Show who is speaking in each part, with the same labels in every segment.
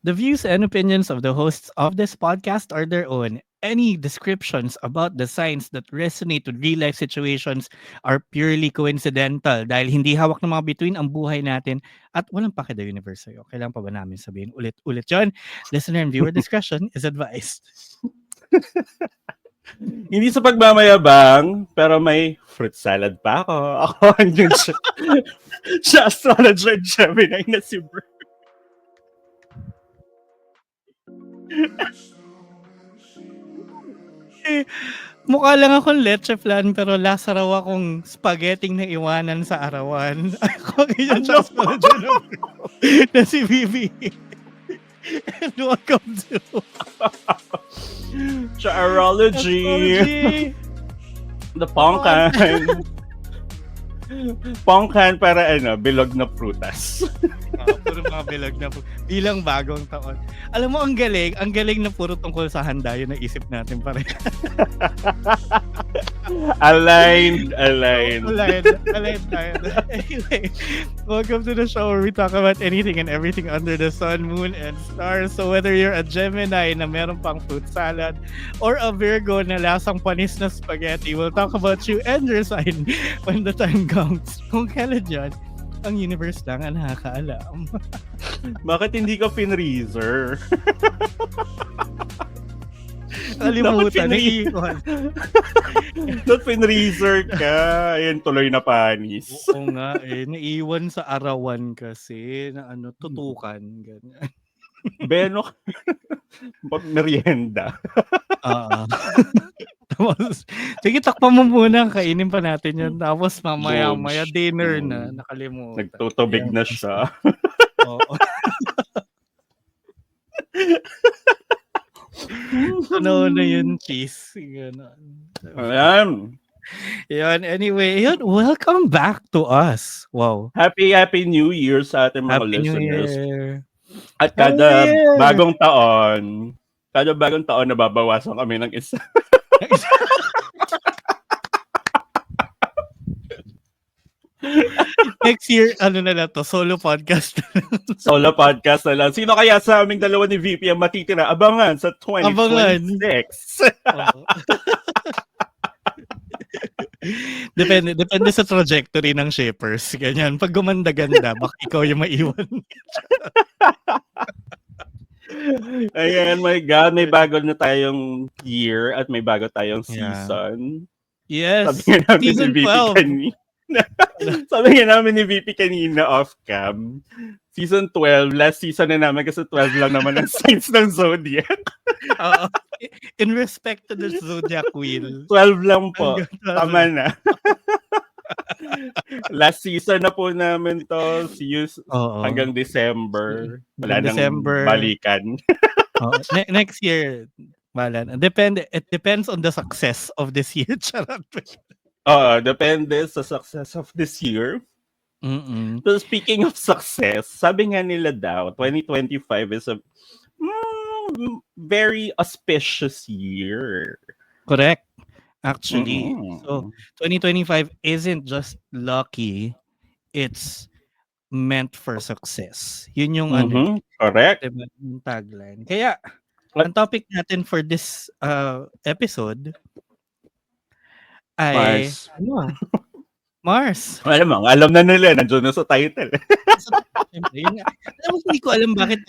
Speaker 1: The views and opinions of the hosts of this podcast are their own. Any descriptions about the signs that resonate with real life situations are purely coincidental dahil hindi hawak ng mga bituin ang buhay natin at walang pake the universe sa'yo. Kailangan pa ba namin sabihin ulit-ulit yun? Listener and viewer discretion is advised.
Speaker 2: Hindi sa pagmamayabang, pero may fruit salad pa ako. Ako yung siya astrologer Gemini na si Bro.
Speaker 1: Mukha lang akong leche flan pero lasa raw akong spaghetti na iwanan sa arawan. Ako ganyan siya astrologer na si Vivi. And welcome to
Speaker 2: Astrology. The Pongkan. Pongkan para bilog na prutas.
Speaker 1: Puro mga bilog na bilang bagong taon. Alam mo, ang galing na puro tungkol sa handa yun naisip natin pareho.
Speaker 2: Aligned.
Speaker 1: Anyway, welcome to the show where we talk about anything and everything under the sun, moon, and stars. So whether you're a Gemini na meron pang fruit salad or a Virgo na lasang panis na spaghetti, we'll talk about you and your sign when the time comes. Kung kailan yan, ang universe lang ang nakakaalam.
Speaker 2: Bakit hindi ka finreezer?
Speaker 1: Kalimutan, naiiwan.
Speaker 2: Dapat finreezer ka. Ayan, tuloy na panis.
Speaker 1: Oo nga naiiwan sa arawan kasi na tutukan. Ganyan.
Speaker 2: Beno, merienda.
Speaker 1: Tapos, sige, takpan mo muna, kainin pa natin yun. Tapos mamaya dinner na, nakalimutan.
Speaker 2: Nagtutubig na siya.
Speaker 1: Oo. Ano na yun, cheese.
Speaker 2: Ayan.
Speaker 1: Yan, anyway, welcome back to us. Wow.
Speaker 2: Happy New Year sa ating mga
Speaker 1: Happy
Speaker 2: listeners.
Speaker 1: New Year.
Speaker 2: At kada bagong taon, nababawasan kami ng isa.
Speaker 1: Next year, na lang to, solo podcast.
Speaker 2: Solo podcast na lang. Sino kaya sa aming dalawa ni VP ang matitira? Abangan sa 2026.
Speaker 1: Depende sa trajectory ng shippers. Ganyan. Pag gumanda-ganda, baka ikaw yung maiwan.
Speaker 2: Ayan, my God. May bago na tayong year at may bago tayong season.
Speaker 1: Yes.
Speaker 2: Sabi nga namin
Speaker 1: Season
Speaker 2: ni VP
Speaker 1: 12.
Speaker 2: Sabi nga namin ni VP kanina off-cam. Season 12. Last season na namin kasi 12 lang naman ang signs ng Zodiac.
Speaker 1: In respect to the Zodiac Wheel.
Speaker 2: 12 lang po. Tama na. Last season na po namin to. See you hanggang December. Wala nang balikan.
Speaker 1: Next year, it depends on the success of this year.
Speaker 2: Depende sa success of this year. So speaking of success, sabi nga nila daw, 2025 is a very auspicious year.
Speaker 1: Correct. Actually. So, 2025 isn't just lucky, it's meant for success. Yun yung
Speaker 2: correct.
Speaker 1: Yung tagline. Kaya, ang topic natin for this episode ay Mars.
Speaker 2: Alam na nila, nandiyan na sa title.
Speaker 1: Hindi ko alam bakit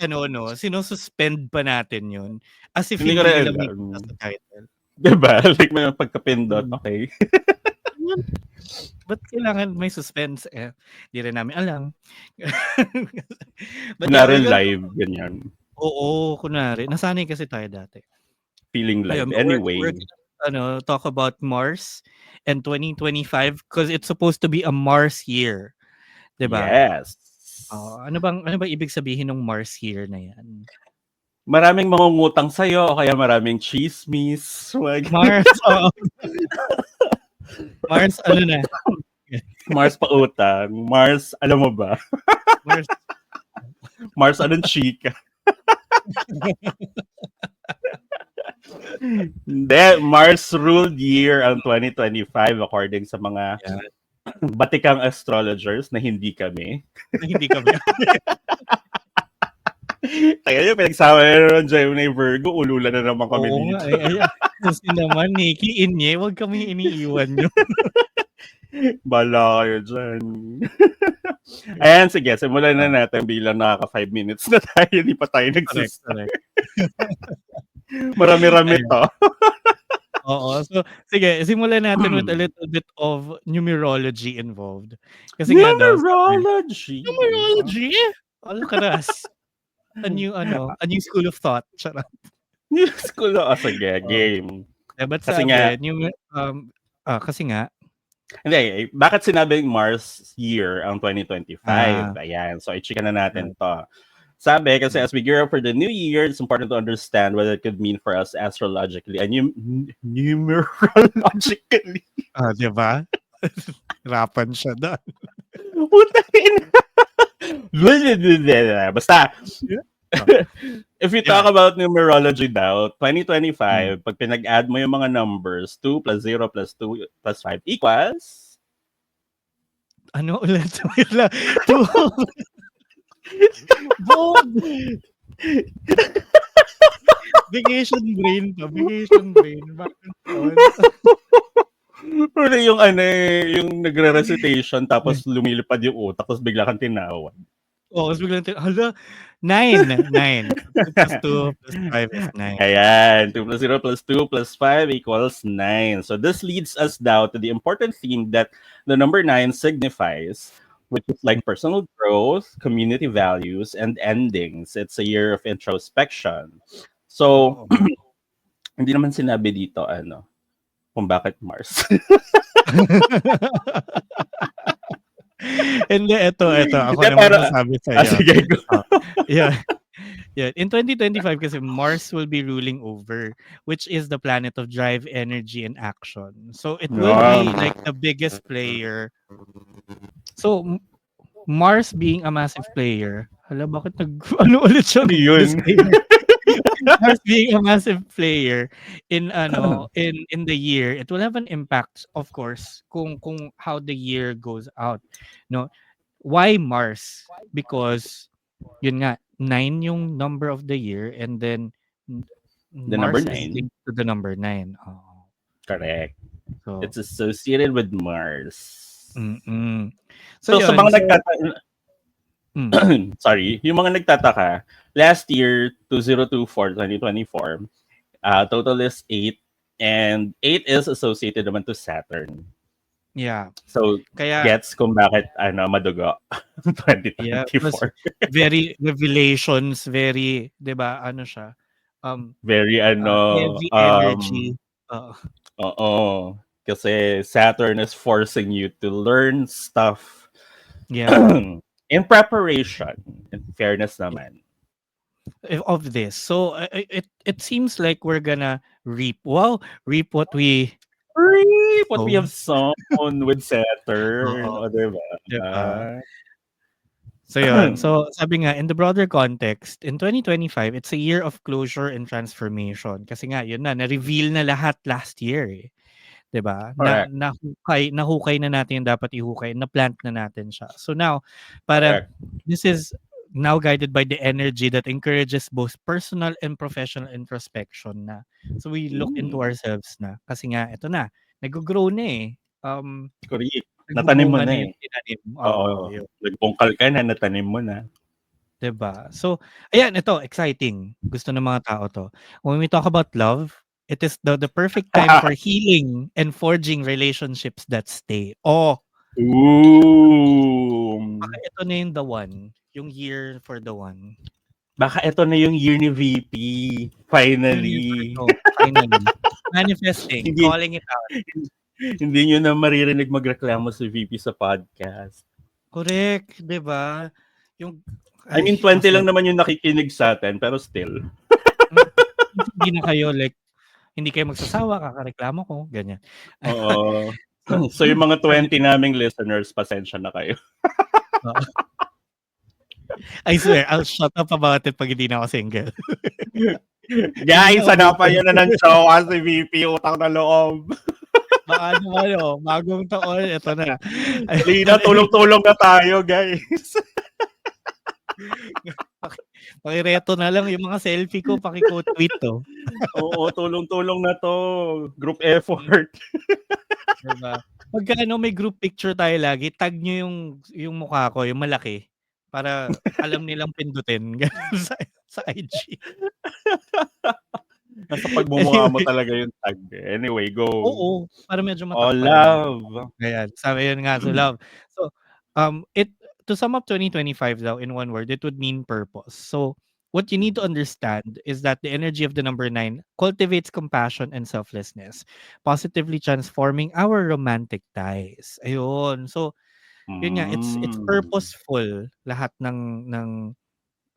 Speaker 1: sinususpend pa natin yun. As if hindi nila may sa title.
Speaker 2: Diba? Like may pagkapindot, okay.
Speaker 1: Ba't kailangan may suspense? Hindi rin namin alam.
Speaker 2: Kunwari live, ganyan.
Speaker 1: Oo, kunwari. Nasanay kasi tayo dati.
Speaker 2: Feeling live. Anyway.
Speaker 1: We're gonna talk about Mars and 2025 because it's supposed to be a Mars year. Diba?
Speaker 2: Yes.
Speaker 1: Ano bang ibig sabihin ng Mars year na yan?
Speaker 2: Maraming mangungutang sa'yo o kaya maraming chismis.
Speaker 1: Mars, Mars, na?
Speaker 2: Mars pautang. Mars, alam mo ba? Mars, anong chika? Hindi, Mars ruled year ang 2025 according sa mga batikang astrologers na hindi kami. Tayo yung pinagsama na ng Gemini Virgo, ululan na naman kami
Speaker 1: Oo nga,
Speaker 2: dito.
Speaker 1: kasi naman, Nikki, Inye, huwag kaming iniiwan nyo.
Speaker 2: Bahala kayo dyan. Ayan, sige, simulan na natin bilang nakaka 5 minutes na tayo, hindi pa tayo
Speaker 1: Correct,
Speaker 2: nagsusstart.
Speaker 1: correct.
Speaker 2: Marami-rami
Speaker 1: Ayan.
Speaker 2: to.
Speaker 1: Oo. So, sige, simulan natin with a little bit of numerology involved. Kasi nga daw, sabi,
Speaker 2: Numerology.
Speaker 1: numerology? Alcaraz. A new school of thought. Charot.
Speaker 2: News ko lang. Sige, game.
Speaker 1: But
Speaker 2: Kasi
Speaker 1: sabi,
Speaker 2: nga,
Speaker 1: kasi nga,
Speaker 2: hindi, bakit sinabing Mars year ang 2025?
Speaker 1: Ah.
Speaker 2: Ayan, so i-chika na natin to. Sabi, kasi as we gear up for the new year, it's important to understand what it could mean for us astrologically and numerologically.
Speaker 1: Di ba? Hirapan siya doon.
Speaker 2: Putahin. Basta, if we talk about numerology daw, 2025, pag pinag-add mo yung mga numbers, 2 plus 0 plus 2 plus 5 equals...
Speaker 1: Ano ulit? 2. Bold! Vacation brain to. Vacation brain. Bakit yun?
Speaker 2: Pero yung nagre-recitation tapos lumilipad yung utak tapos bigla kang tinawag.
Speaker 1: Oo, tapos biglang, 9. 2 plus 2 plus 5 is 9.
Speaker 2: Ayan, 2 plus 0 plus 2 plus 5 equals 9. So this leads us now to the important theme that the number 9 signifies, which is like personal growth, community values, and endings. It's a year of introspection. So, hindi naman sinabi dito, kung bakit Mars.
Speaker 1: Hindi, ito. Ako
Speaker 2: Hindi,
Speaker 1: naman masabi sa'yo.
Speaker 2: sige, go.
Speaker 1: Yeah. In 2025 kasi Mars will be ruling over, which is the planet of drive, energy, and action. So it will be like the biggest player. So Mars being a massive player. Hala, bakit ano ulit siya? Mars being a massive player in the year, it will have an impact, of course, kung how the year goes out. No, why Mars? Because yun nga, 9 yung number of the year, and then
Speaker 2: The
Speaker 1: Mars
Speaker 2: number
Speaker 1: is
Speaker 2: 9.
Speaker 1: linked to the number 9.
Speaker 2: Correct.
Speaker 1: So
Speaker 2: it's associated with Mars.
Speaker 1: So
Speaker 2: sa mga nagtataka, sorry, yung mga nagtataka, last year, 2024, total is 8, and 8 is associated naman to Saturn.
Speaker 1: Yeah.
Speaker 2: So,
Speaker 1: kaya
Speaker 2: gets kung bakit madugo 2024.
Speaker 1: Yeah, very revelations, very, 'di ba, ano siya?
Speaker 2: Very
Speaker 1: heavy energy.
Speaker 2: Oo. Kasi Saturn is forcing you to learn stuff.
Speaker 1: Yeah.
Speaker 2: In preparation, in fairness naman.
Speaker 1: Of this. So it seems like we're gonna reap what we
Speaker 2: have sown with Saturn. Diba?
Speaker 1: So yun. So sabi nga, in the broader context, in 2025, it's a year of closure and transformation. Kasi nga, yun na-reveal na lahat last year eh. 'Di ba? Nahukay na natin yung dapat ihukay, na-plant na natin siya. So now, this is now guided by the energy that encourages both personal and professional introspection na. So we look into ourselves na. Kasi nga, ito na, nag-grow na eh.
Speaker 2: Correct. Natanim mo na eh.
Speaker 1: Oo.
Speaker 2: Nagbungkal ka na, natanim mo na.
Speaker 1: 'Di ba? So, ayan, ito, exciting. Gusto ng mga tao to. When we talk about love, it is the perfect time for healing and forging relationships that stay. Baka ito na yung the one. Yung year for the one.
Speaker 2: Baka ito na yung year ni VP. Finally.
Speaker 1: Finally. Manifesting. Calling it out.
Speaker 2: Hindi nyo na maririnig magreklamo si VP sa podcast.
Speaker 1: Correct. 'Di ba? Yung,
Speaker 2: I mean, 20 lang naman yung nakikinig sa atin, pero still.
Speaker 1: Hindi na kayo, like, hindi kayo magsasawa, kakareklamo ko, ganyan.
Speaker 2: Oo. So yung mga 20 naming listeners, pasensya na kayo.
Speaker 1: I swear, I'll shut up about it pag hindi na ako single.
Speaker 2: Guys, hanapan yun na ng show si VP, utang na loob.
Speaker 1: Baka naman, bagong taon, ito na.
Speaker 2: Lina, tulong-tulong na tayo, guys.
Speaker 1: Pakireto na lang yung mga selfie ko, paki-quote tweet 'to.
Speaker 2: Oo, tulong-tulong na 'to, group
Speaker 1: Mm,
Speaker 2: effort.
Speaker 1: 'di ba? Pagka ano, may group picture tayo lagi, tag niyo yung mukha ko, yung malaki, para alam nilang pindutin, gano'n sa IG.
Speaker 2: Nasa pagmumukha mo
Speaker 1: Anyway,
Speaker 2: talaga yung tag, eh. Anyway, go.
Speaker 1: oo, para medyo
Speaker 2: Oh,
Speaker 1: matakpan mo.
Speaker 2: love.
Speaker 1: Ayan, sabi yun nga, so love. So, it to sum up 2025 daw in one word, it would mean purpose. So, what you need to understand is that the energy of the number 9 cultivates compassion and selflessness, positively transforming our romantic ties. Ayun. So, yun nga, it's
Speaker 2: Hmm.
Speaker 1: purposeful lahat ng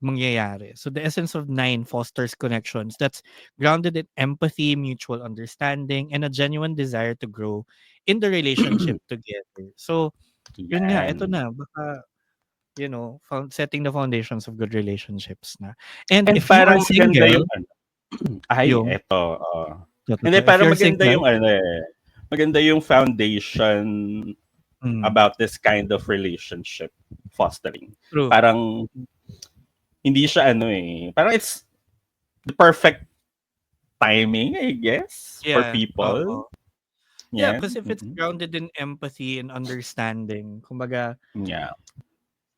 Speaker 1: mangyayari. So the essence of 9 fosters connections that's grounded in empathy, mutual understanding, and a genuine desire to grow in the relationship together. So, yun nga, eto
Speaker 2: Yan.
Speaker 1: na, baka, setting the foundations of good relationships na. And
Speaker 2: And
Speaker 1: if you are
Speaker 2: parang maganda yung
Speaker 1: single,
Speaker 2: ano ay,
Speaker 1: yung,
Speaker 2: eto, oo. Hindi,
Speaker 1: totoo, if
Speaker 2: parang
Speaker 1: you're
Speaker 2: maganda
Speaker 1: single,
Speaker 2: yung ano, eh, maganda yung foundation
Speaker 1: mm,
Speaker 2: about this kind of relationship fostering.
Speaker 1: true.
Speaker 2: Parang hindi siya ano, eh, parang it's the perfect timing, I guess, for
Speaker 1: Yeah,
Speaker 2: people.
Speaker 1: oo. Yeah,
Speaker 2: Yan,
Speaker 1: because if it's grounded in empathy and understanding, kumbaga,
Speaker 2: yeah.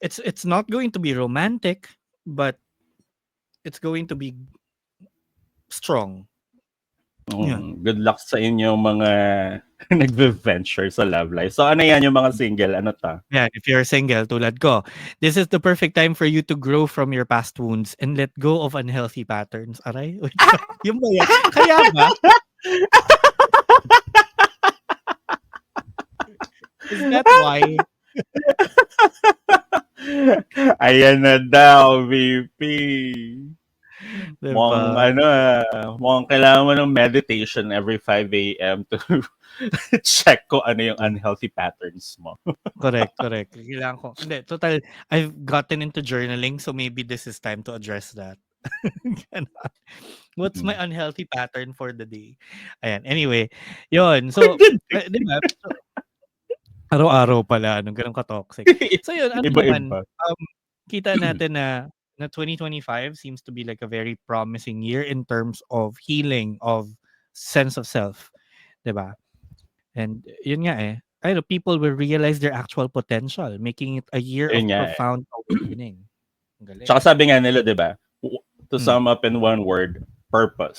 Speaker 1: it's not going to be romantic, but it's going to be strong. Yun.
Speaker 2: Good luck sa inyong mga nagve-venture sa love life. So ano yan yung mga single, ano 'to?
Speaker 1: Yeah, if you're single tulad ko, this is the perfect time for you to grow from your past wounds and let go of unhealthy patterns. Aray, wait lang. Yun ba yun? Kaya ba? Is that why?
Speaker 2: Ayan na daw, VP.
Speaker 1: 'Di
Speaker 2: Mukhang
Speaker 1: ba?
Speaker 2: ano, mukhang kailangan mo ng meditation every 5 AM to check kung ano yung unhealthy patterns mo.
Speaker 1: Correct, correct. Kailangan ko hindi, total I've gotten into journaling, so maybe this is time to address that. Gano'n. What's my
Speaker 2: Mm.
Speaker 1: unhealthy pattern for the day? Ayan, anyway, yun.
Speaker 2: For
Speaker 1: So,
Speaker 2: the day.
Speaker 1: 'di ba? Araw-araw pala ano, gano'n ka-toxic. So yun, ano naman,
Speaker 2: Iba-iba.
Speaker 1: kita natin na 2025 seems to be like a very promising year in terms of healing of sense of self, 'di ba? And yun nga eh, I know people will realize their actual potential, making it a year
Speaker 2: Ayun
Speaker 1: of
Speaker 2: nga, eh.
Speaker 1: profound awakening. Ang
Speaker 2: Tsaka
Speaker 1: galing.
Speaker 2: sabi nga nila 'di ba, to
Speaker 1: Hmm,
Speaker 2: sum up in one word, purpose.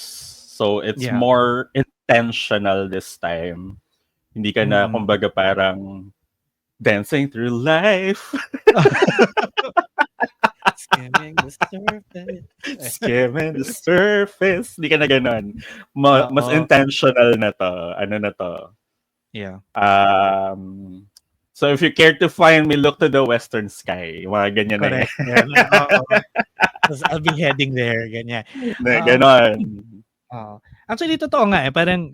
Speaker 2: So it's
Speaker 1: yeah.
Speaker 2: more intentional this time. Hindi ka na
Speaker 1: Mm.
Speaker 2: kumbaga parang dancing through life,
Speaker 1: Skimming the surface.
Speaker 2: skimming the surface. Hindi ka na gano'n. Mas
Speaker 1: Oo,
Speaker 2: intentional na 'to, ano na 'to,
Speaker 1: yeah.
Speaker 2: so if you care to find me, look to the western sky. Yung mga ganyan na, eh.
Speaker 1: Correct, yan, oo. Ta's I'll be heading there, ganyan.
Speaker 2: Na
Speaker 1: Um,
Speaker 2: gano'n.
Speaker 1: oo. Actually totoo nga, eh, parang,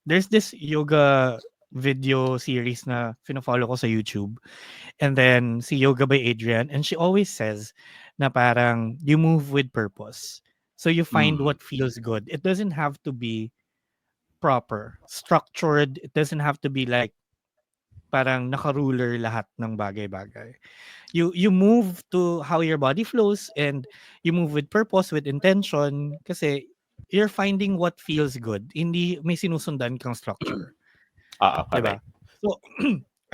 Speaker 1: there's this yoga video series na fino-follow ko sa YouTube, and then si Yoga by Adriene, and she always says na parang you move with purpose. So you find
Speaker 2: Hmm,
Speaker 1: what feels good. It doesn't have to be proper, structured. It doesn't have to be like parang naka-ruler lahat ng bagay-bagay. You move to how your body flows, and you move with purpose, with intention, kasi you're finding what feels good. Hindi may sinusundan kang structure,
Speaker 2: oo,
Speaker 1: 'di ba?
Speaker 2: correct.
Speaker 1: So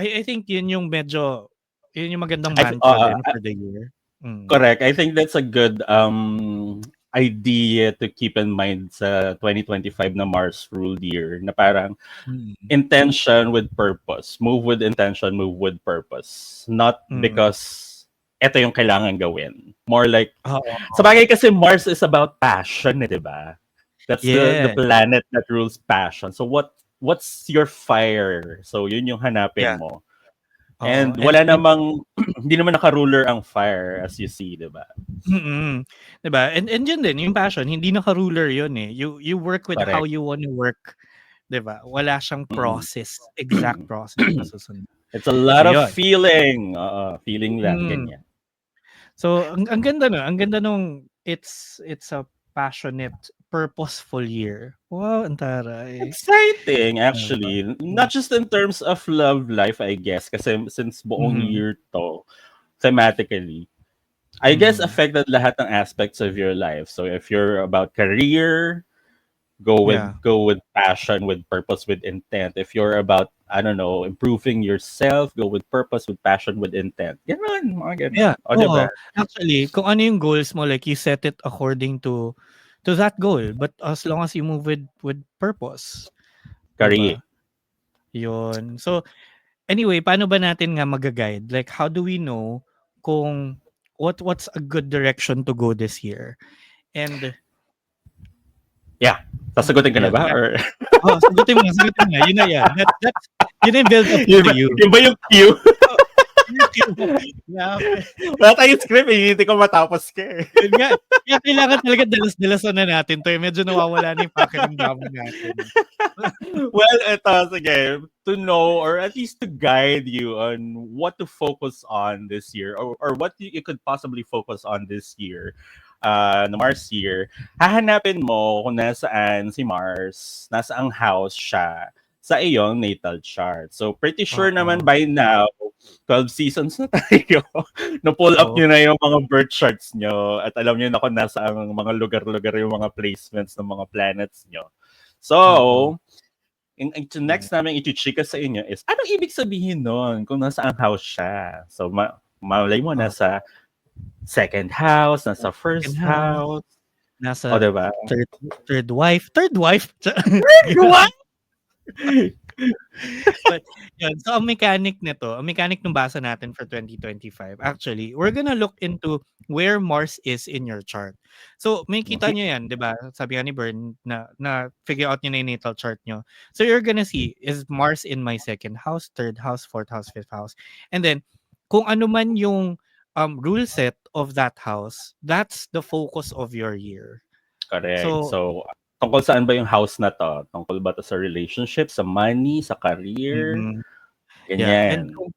Speaker 1: I think yun yung magandang
Speaker 2: I th
Speaker 1: mantra din for the year. Mm.
Speaker 2: correct. I think that's a good idea to keep in mind sa 2025 na Mars ruled year na parang
Speaker 1: Mm.
Speaker 2: intention with purpose. Move with intention, move with purpose. Not
Speaker 1: Mm.
Speaker 2: because eto yung kailangan gawin. More like, sa
Speaker 1: Oo.
Speaker 2: bagay kasi Mars is about passion, eh, di ba? That's the
Speaker 1: Yes.
Speaker 2: planet that rules passion. So what's your fire? So yun yung hanapin
Speaker 1: Yeah.
Speaker 2: mo.
Speaker 1: Oo.
Speaker 2: And wala namang hindi naman naka-ruler ang fire as you see, 'di ba?
Speaker 1: Mm. 'Di ba? And yun din, yung passion, hindi naka-ruler yun, eh. You work with how
Speaker 2: Correct.
Speaker 1: you wanna work, 'di ba? Wala siyang
Speaker 2: Mm.
Speaker 1: process, exact process na susunod.
Speaker 2: It's a
Speaker 1: So
Speaker 2: lot of
Speaker 1: yun.
Speaker 2: feeling. Oo, feeling lang
Speaker 1: Mm.
Speaker 2: ganyan.
Speaker 1: So ang ganda nun, ang ganda nung it's a passionate, purposeful year. Wow, ang taray.
Speaker 2: Exciting
Speaker 1: Diba?
Speaker 2: actually.
Speaker 1: Hmm.
Speaker 2: Not just in terms of love life, I guess, kasi since buong
Speaker 1: Mhm.
Speaker 2: year 'to, thematically. I guess
Speaker 1: Mhm.
Speaker 2: affected lahat ng aspects of your life. So if you're about career,
Speaker 1: Yeah.
Speaker 2: go with passion, with purpose, with intent. If you're about, I don't know, improving yourself, go with purpose, with passion, with intent. Ganon, mga ganon.
Speaker 1: Yeah,
Speaker 2: O, diba?
Speaker 1: oo. Actually, kung ano yung goals mo, like you set it according to that goal. But as long as you move with purpose, 'di
Speaker 2: Career.
Speaker 1: ba? Yun. So, anyway, paano ba natin nga maga-guide? Like, how do we know kung what's a good direction to go this year? And
Speaker 2: Yeah. Sasagutin ka na
Speaker 1: yeah,
Speaker 2: ba? Or
Speaker 1: oh, sagutin mo na. Yun na yan. Yun na yung build up
Speaker 2: yun
Speaker 1: to
Speaker 2: ba,
Speaker 1: you.
Speaker 2: yun ba yung cue?
Speaker 1: Oh, yun yung yeah,
Speaker 2: Wala tayong script, eh. Hindi ko matapos ka eh.
Speaker 1: yun nga. Kaya kailangan talaga dalas-dalasan na natin 'to, eh. Medyo nawawala na yung pakiramdaman natin, eh.
Speaker 2: Well, ito, sige, to know or at least to guide you on what to focus on this year or what you could possibly focus on this year, na Mars year, hahanapin mo kung nasaan si Mars, nasaang house siya sa iyong natal chart. So, pretty sure naman
Speaker 1: Oo,
Speaker 2: by now, 12 seasons na tayo, na-pull up
Speaker 1: oo,
Speaker 2: nyo na yung mga birth charts nyo at alam nyo na kung nasaan mga lugar-lugar yung mga placements ng mga planets nyo. So,
Speaker 1: oo.
Speaker 2: next namin i-chika sa inyo is, anong ibig sabihin nun kung nasaan house siya? So, malay mo,
Speaker 1: Oo,
Speaker 2: nasa second house, nasa
Speaker 1: second
Speaker 2: first
Speaker 1: house,
Speaker 2: house. O,
Speaker 1: nasa
Speaker 2: diba?
Speaker 1: third third wife.
Speaker 2: What?
Speaker 1: But yun, so ang mechanic nung basa natin for 2025, actually, we're gonna look into where Mars is in your chart. So, makikita nyo yan, di ba? Sabi nga ni Bern, na figure out nyo na yung natal chart nyo. So, you're gonna see, is Mars in my second house, third house, fourth house, fifth house? And then, kung ano man yung rule set of that house, that's the focus of your year.
Speaker 2: Correct.
Speaker 1: So,
Speaker 2: So, tungkol saan ba yung house na to? Tungkol ba to sa relationship, sa money, sa career?
Speaker 1: mm, yeah. And
Speaker 2: Ganyan.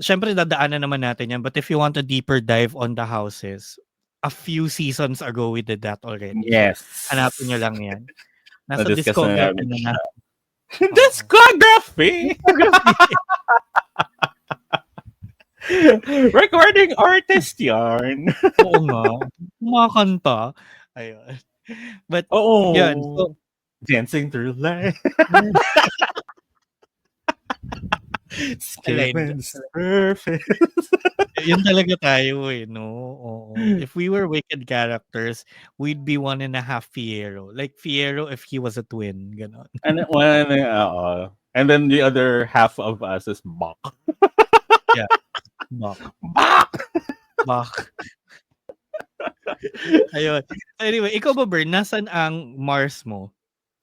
Speaker 1: siyempre dadaanan naman natin yan, but if you want a deeper dive on the houses, a few seasons ago we did that already. So, hanapin nyo
Speaker 2: Yes.
Speaker 1: lang yan. Nasa
Speaker 2: Na-discuss na
Speaker 1: discography
Speaker 2: namin
Speaker 1: na.
Speaker 2: siya.
Speaker 1: Oo.
Speaker 2: Discography! Recording artist yarn.
Speaker 1: Oo nga. Kumakanta. Ayun. But, yun. So,
Speaker 2: Oo. Dancing through life.
Speaker 1: aligned.
Speaker 2: Skimming surface.
Speaker 1: Yun talaga tayo eh, no? Oo. If we were wicked characters, we'd be 1.5 Fiero. Like Fiero if he was a twin. Ganon.
Speaker 2: And one, oo. And then the other half of us is Bach.
Speaker 1: Yeah. Bak.
Speaker 2: Bach!
Speaker 1: Bak. Ayun. Anyway, ikaw ba, Bern, nasan ang Mars mo?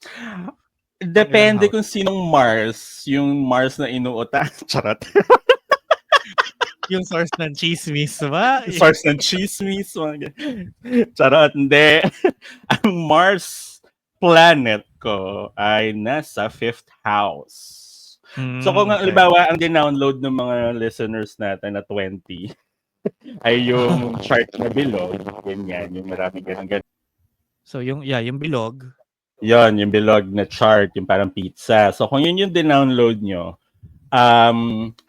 Speaker 1: Ilang
Speaker 2: Depende
Speaker 1: house?
Speaker 2: kung sinong Mars. Yung Mars na inuutan. Charot.
Speaker 1: Yung source ng chismis ba?
Speaker 2: Source ng chismis. Charot. Hindi. Ang Mars planet ko ay nasa 5th house. So kung
Speaker 1: Okay.
Speaker 2: halimbawa ang dinownload ng mga listeners natin na 20 ay yung chart na bilog, ganyan, yung maraming ganun.
Speaker 1: So, yung bilog.
Speaker 2: Yon, yung bilog na chart, yung parang pizza. So kung yun yung dinownload nyo,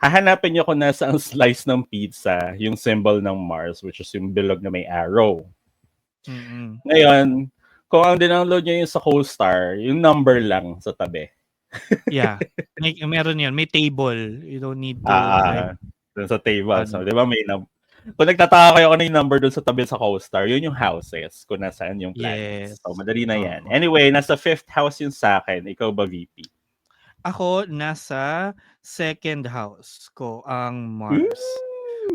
Speaker 2: hahanapin nyo kung nasa ang slice ng pizza, yung symbol ng Mars, which is yung bilog na may arrow.
Speaker 1: Mm-mm.
Speaker 2: Ngayon, kung ang dinownload nyo yung sa CoStar, yung number lang sa tabi.
Speaker 1: Yeah. Meron yun. May table. You don't need to like,
Speaker 2: Dun sa table. So,
Speaker 1: ano.
Speaker 2: di ba may kung nagtataka kayo ano yung number dun sa tabi sa CoStar, yun yung houses, kung nasaan yung planets.
Speaker 1: Yes.
Speaker 2: So, madali na yan.
Speaker 1: Oo.
Speaker 2: Anyway, nasa 5th house yun sa akin. Ikaw ba, VP?
Speaker 1: Ako, nasa second house ko ang Mars.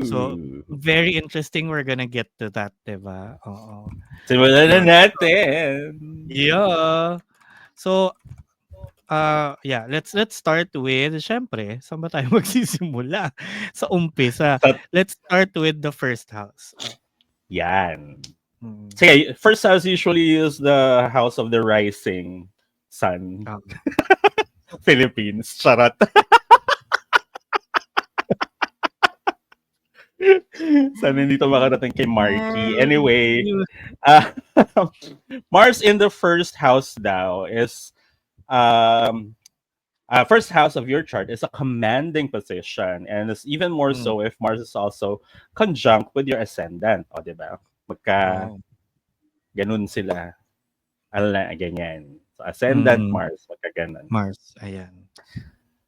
Speaker 1: So, very interesting. We're gonna get to that, diba? Oo.
Speaker 2: Simulan na natin.
Speaker 1: Yeah. So, yeah, let's start with, syempre, saan ba tayo magsisimula? Sa umpisa. Let's start with the first house.
Speaker 2: Yan. Sige, first house usually is the house of the rising sun. Philippines. Charot. Sana hindi to makarating kay Marky. Anyway, Mars in the first house daw is first house of your chart is a commanding position, and it's even more
Speaker 1: Mm.
Speaker 2: so if Mars is also conjunct with your ascendant. O, di ba? Magka
Speaker 1: Oh.
Speaker 2: ganun sila. Ala, ganyan. So, ascendant
Speaker 1: Mm.
Speaker 2: Mars, magka ganun.
Speaker 1: Mars, ayan.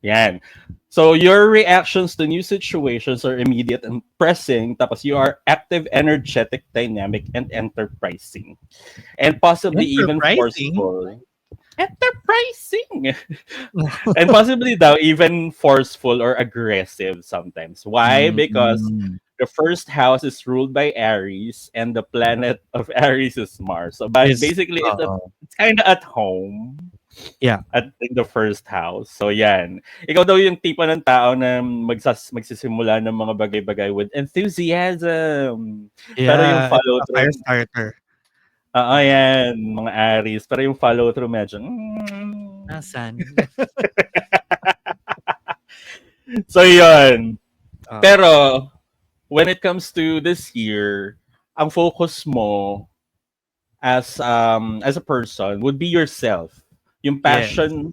Speaker 2: Yan. So, your reactions to new situations are immediate and pressing. Tapos, you are active, energetic, dynamic, and enterprising. And possibly even
Speaker 1: Enterprising?
Speaker 2: forceful. Enterprising! And possibly daw even forceful or aggressive sometimes. Why? Because
Speaker 1: Mm.
Speaker 2: the first house is ruled by Aries and the planet of Aries is Mars. So but
Speaker 1: Is
Speaker 2: basically
Speaker 1: oo.
Speaker 2: it's kind of at home
Speaker 1: Yeah.
Speaker 2: at in the first house. So yan. Ikaw daw yung tipo ng tao na magsisimula ng mga bagay-bagay with enthusiasm. Pero yung
Speaker 1: Yeah, it's
Speaker 2: follow
Speaker 1: a fire
Speaker 2: through,
Speaker 1: starter.
Speaker 2: oo
Speaker 1: Oo.
Speaker 2: yan, mga Aries. Pero yung follow through medyo,
Speaker 1: Nasaan?
Speaker 2: So yun.
Speaker 1: Oo.
Speaker 2: Pero when it comes to this year, ang focus mo as a person would be yourself. Yung
Speaker 1: Yes.
Speaker 2: passion,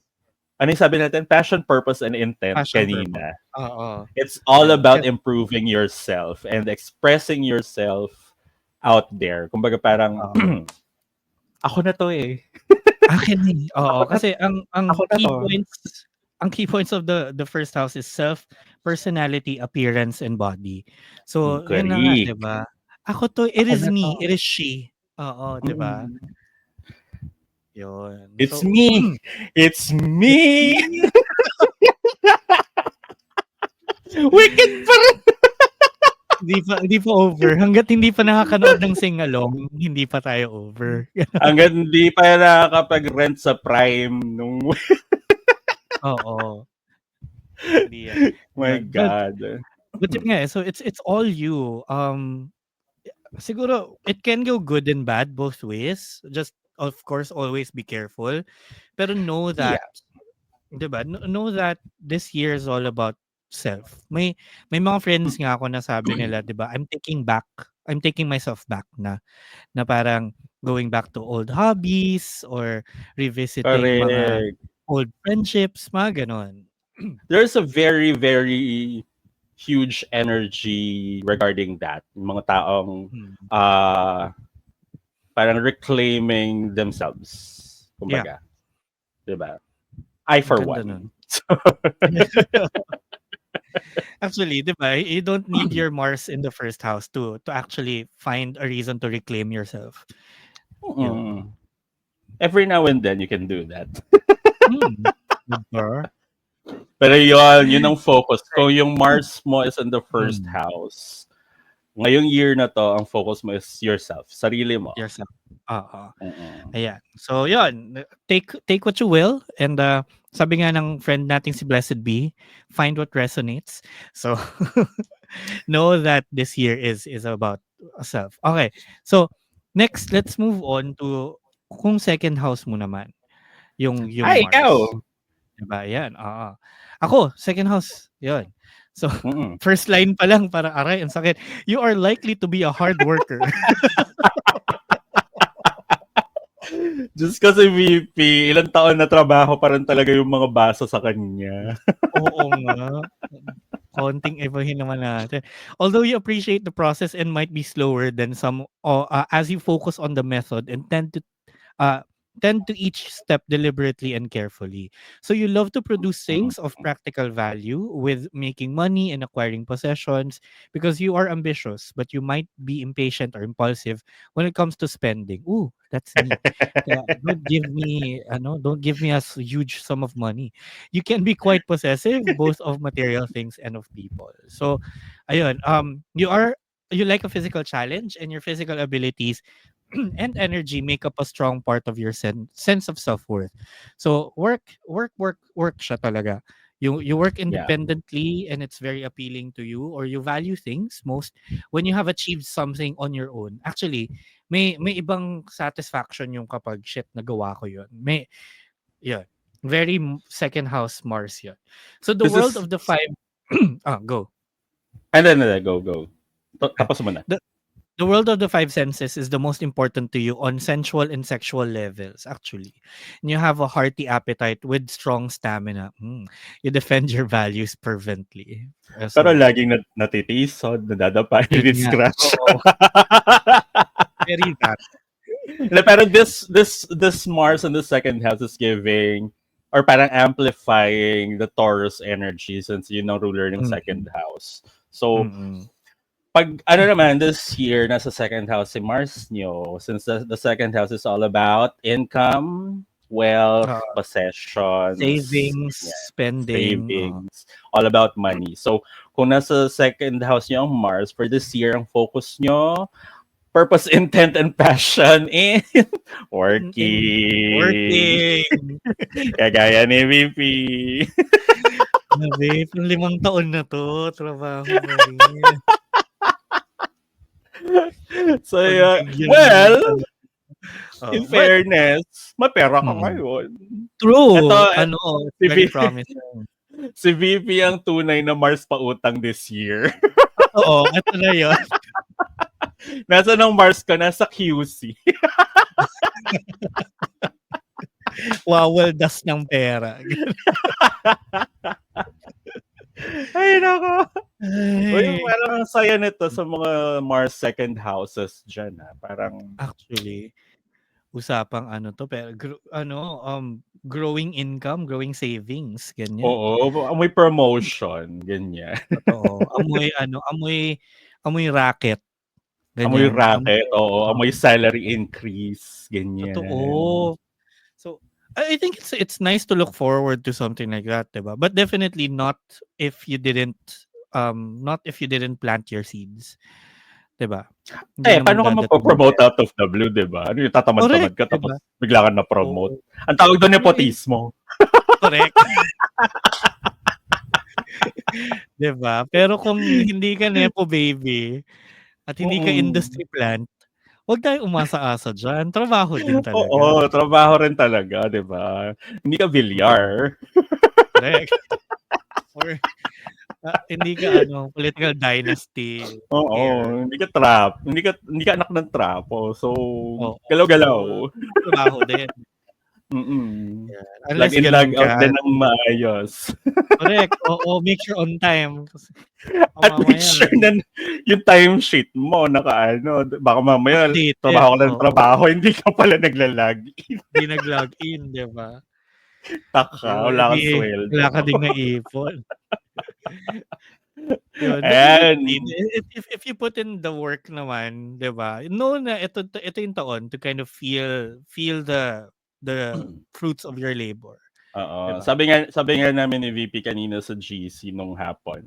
Speaker 2: ano yung sabi natin? Passion, purpose, and intent
Speaker 1: Passion purpose.
Speaker 2: kanina.
Speaker 1: Oo.
Speaker 2: It's all
Speaker 1: Yun.
Speaker 2: about improving yourself and expressing yourself out there. Kumbaga parang,
Speaker 1: Oo.
Speaker 2: ako na to eh.
Speaker 1: Akin eh.
Speaker 2: Ako
Speaker 1: Oo,
Speaker 2: na,
Speaker 1: kasi
Speaker 2: ako na to.
Speaker 1: ang key points of the first house is self, personality, appearance, and body. So, yun na nga, 'di
Speaker 2: Correct.
Speaker 1: ba? Ako 'to, it
Speaker 2: Ako
Speaker 1: is
Speaker 2: na to.
Speaker 1: me, it is she. Oo, 'di ba?
Speaker 2: Mm.
Speaker 1: Yun.
Speaker 2: It's
Speaker 1: So,
Speaker 2: me. It's
Speaker 1: it's
Speaker 2: me.
Speaker 1: me.
Speaker 2: Wicked pa rin.
Speaker 1: Hindi pa over. Hangga't hindi pa nakakanood ng sing-along, hindi pa tayo over.
Speaker 2: Hangga't hindi pa nakakapag-rent sa Prime nung
Speaker 1: Oo. Hindi yan.
Speaker 2: my
Speaker 1: Yun.
Speaker 2: God.
Speaker 1: But yun nga, so it's all you. Siguro it can go good and bad both ways. Just of course always be careful. Pero know
Speaker 2: Yeah.
Speaker 1: that, 'di ba? Know that this year is all about self. May mga friends nga ako na sabi nila, 'di ba? I'm taking myself back na parang going back to old hobbies or revisiting mga
Speaker 2: Correct.
Speaker 1: old friendships, mga ganon.
Speaker 2: There's a very, very huge energy regarding that. Yung mga taong
Speaker 1: Hmm.
Speaker 2: parang reclaiming themselves.
Speaker 1: Yeah,
Speaker 2: Kumbaga. Diba? I
Speaker 1: ang
Speaker 2: for
Speaker 1: ganda
Speaker 2: one.
Speaker 1: nun. Actually, 'di ba, you don't need your Mars in the first house to actually find a reason to reclaim yourself. Yun.
Speaker 2: Mm. Every now and then you can do that.
Speaker 1: Hmm, 'di ba?
Speaker 2: Pero yun ang focus. Kung yung Mars mo is in the first
Speaker 1: Hmm,
Speaker 2: house, ngayong year na to, ang focus mo is yourself, sarili mo.
Speaker 1: yourself. Oo.
Speaker 2: Mm.
Speaker 1: Ayan. So yun, take what you will and sabi nga ng friend nating si Blessed B, find what resonates. So know that this year is about self. Okay. So next, let's move on to kung second house mo naman, yung
Speaker 2: Ay, ikaw.
Speaker 1: Mars. 'Di ba? Yan, oo. Ako, second house. Yun. So
Speaker 2: Mm.
Speaker 1: first line pa lang parang aray, ang sakit. You are likely to be a hard worker.
Speaker 2: Just kasi VP, ilang taon na trabaho pa rin talaga yung mga basa sa kanya.
Speaker 1: Oo nga. Konting ibahin naman natin. Although you appreciate the process and might be slower than some as you focus on the method and uh, tend to each step deliberately and carefully. So you love to produce
Speaker 2: Mm.
Speaker 1: things of practical value with making money and acquiring possessions because you are ambitious, but you might be impatient or impulsive when it comes to spending. Ooh, that's me. Kaya don't give me huge sum of money. You can be quite possessive both of material things and of people. So ayun, you like a physical challenge and your physical abilities and energy make up a strong part of your sense of self-worth. So work siya talaga. You work
Speaker 2: Yeah.
Speaker 1: independently and it's very appealing to you, or you value things most when you have achieved something on your own. Actually, may ibang satisfaction yung kapag shit nagawa ko yun. Yeah. Very second house Mars yun. So the
Speaker 2: This
Speaker 1: world
Speaker 2: is,
Speaker 1: of the five go.
Speaker 2: and then, go. Tapos mo na.
Speaker 1: The world of the five senses is the most important to you on sensual and sexual levels, actually. And you have a hearty appetite with strong stamina. You defend your values fervently.
Speaker 2: Pero
Speaker 1: So,
Speaker 2: laging natitisod, nadadapa,
Speaker 1: yun nga.
Speaker 2: ini-scratch.
Speaker 1: Oo, very that.
Speaker 2: Pero this Mars in the second house is giving or parang amplifying the Taurus energy since yun ang ruler ng second
Speaker 1: Mm,
Speaker 2: house. So,
Speaker 1: mm.
Speaker 2: pag ano naman this year nasa second house si Mars nyo since the second house is all about income, wealth,
Speaker 1: Oo,
Speaker 2: possessions,
Speaker 1: savings,
Speaker 2: ganyan,
Speaker 1: spending.
Speaker 2: savings, all about money. So, kung nasa second house nyo ang Mars for this year ang focus nyo purpose, intent, and passion in
Speaker 1: In
Speaker 2: working.
Speaker 1: working.
Speaker 2: Kagaya ni VP.
Speaker 1: Grabe, pang 5 taon na 'to, trabaho pa rin.
Speaker 2: So, yeah.
Speaker 1: Pagbigyan naman
Speaker 2: Well,
Speaker 1: talaga.
Speaker 2: in
Speaker 1: But
Speaker 2: fairness, may pera ka
Speaker 1: mm,
Speaker 2: ngayon. Ito,
Speaker 1: true. Ano, it's
Speaker 2: si,
Speaker 1: very
Speaker 2: v,
Speaker 1: promising.
Speaker 2: si VP ang tunay na Mars pautang this year.
Speaker 1: Oo, eto na 'yun.
Speaker 2: Nasa ng Mars ka? Nasa QC.
Speaker 1: Wawaldas ng pera.
Speaker 2: Ay, nako. Uy,
Speaker 1: Ay,
Speaker 2: parang ang saya nito sa mga Mars second houses dyan. Parang,
Speaker 1: actually, usapang ano 'to, pero growing income, growing savings, ganyan.
Speaker 2: oo, may promotion, ganyan.
Speaker 1: Totoo. Amoy racket,
Speaker 2: Amoy
Speaker 1: ganyan.
Speaker 2: racket, oo, amoy salary increase, ganyan.
Speaker 1: Totoo. So, I think it's nice to look forward to something like that, 'di ba? But definitely not if you didn't plant your seeds, 'di ba? Hindi naman
Speaker 2: Paano ka
Speaker 1: dadating yung
Speaker 2: magpo-promote
Speaker 1: pera.
Speaker 2: out of the blue, 'di ba? Ano yung
Speaker 1: Correct,
Speaker 2: tatamad-tamad ka
Speaker 1: 'di
Speaker 2: tapos
Speaker 1: ba?
Speaker 2: bigla ka na-promote.
Speaker 1: Oo.
Speaker 2: Ang tawag doon
Speaker 1: Correct,
Speaker 2: nepotismo.
Speaker 1: correct. 'Di ba? Pero kung hindi ka nepo baby at hindi ka
Speaker 2: Mm.
Speaker 1: industry plant, 'wag tayong umasa-asa diyan, trabaho din talaga.
Speaker 2: Oo, trabaho rin talaga, 'di ba? Hindi ka
Speaker 1: Oo,
Speaker 2: bilyar.
Speaker 1: correct. Or hindi ka political dynasty
Speaker 2: Oo,
Speaker 1: heir.
Speaker 2: hindi ka anak ng trapo. So,
Speaker 1: Oo. So,
Speaker 2: galaw-galaw.
Speaker 1: trabaho din.
Speaker 2: Mm.
Speaker 1: Yan,
Speaker 2: Log
Speaker 1: unless
Speaker 2: in,
Speaker 1: gano'n
Speaker 2: log out
Speaker 1: ka.
Speaker 2: din ng maayos.
Speaker 1: Correct, oo, make sure on time kasi
Speaker 2: At make
Speaker 1: mamaya
Speaker 2: sure na yung timesheet mo naka-ano, baka mamaya
Speaker 1: updated,
Speaker 2: trabaho ka ng
Speaker 1: oo.
Speaker 2: trabaho, hindi ka pala nagla-log-in.
Speaker 1: Hindi nag-login, 'di ba?
Speaker 2: Taka,
Speaker 1: So, eh,
Speaker 2: wala kang
Speaker 1: di
Speaker 2: sweldo.
Speaker 1: wala ka ding naipon. Yun, but definitely
Speaker 2: Ayan.
Speaker 1: if you put in the work naman, 'di ba? Know na ito yung taon to kind of feel the fruits of your labor, 'di
Speaker 2: Oo,
Speaker 1: ba?
Speaker 2: sabi nga namin ni VP kanina sa GC nung hapon,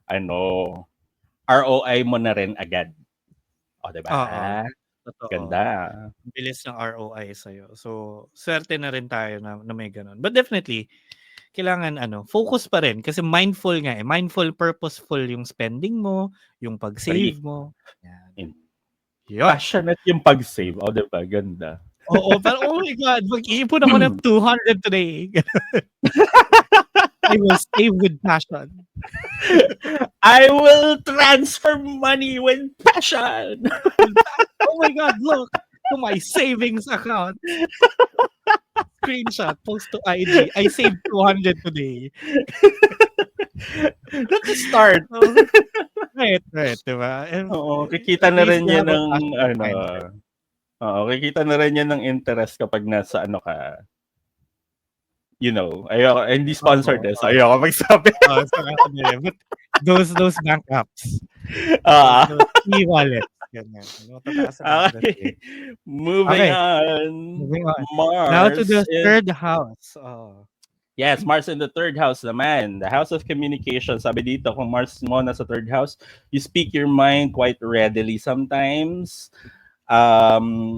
Speaker 2: ano, ROI mo na rin agad. O, 'di
Speaker 1: Oo,
Speaker 2: ba?
Speaker 1: totoo.
Speaker 2: Ganda.
Speaker 1: Ang bilis ng ROI sa'yo. So, swerte na rin tayo na may gano'n. But definitely, kailangan focus pa rin kasi mindful nga, eh. Mindful, purposeful yung spending mo, yung
Speaker 2: Agree.
Speaker 1: pag-save mo, yan.
Speaker 2: In
Speaker 1: Yun.
Speaker 2: passionate yung pag-save. O, 'di ba? Ganda.
Speaker 1: Oo, parang, "Oh my God, mag-iipon ako ng 200 today." I will save with passion.
Speaker 2: I will transfer money with passion.
Speaker 1: Oh my God, look to my savings account. Screenshot, post to IG. I saved 200 today.
Speaker 2: That's a start.
Speaker 1: So, right, 'di ba? And
Speaker 2: Oo, kikita
Speaker 1: at
Speaker 2: na
Speaker 1: least
Speaker 2: rin
Speaker 1: you
Speaker 2: yan
Speaker 1: have a
Speaker 2: ng
Speaker 1: passionate
Speaker 2: ano,
Speaker 1: mindset.
Speaker 2: kikita na rin yan ng interest kapag nasa ano ka, ayoko hindi sponsored,
Speaker 1: Oo,
Speaker 2: so ayoko magsabi.
Speaker 1: saka ako din. But those bank apps, those
Speaker 2: Oo.
Speaker 1: those e-wallets, ganyan. Matataas ang interest
Speaker 2: Okay,
Speaker 1: rate.
Speaker 2: moving
Speaker 1: Okay,
Speaker 2: on.
Speaker 1: moving on. Now to
Speaker 2: Mars
Speaker 1: the
Speaker 2: is
Speaker 1: third house. Oh.
Speaker 2: yes, Mars in the third house naman. The house of communication. Sabi dito, kung Mars mo nasa third house, you speak your mind quite readily sometimes.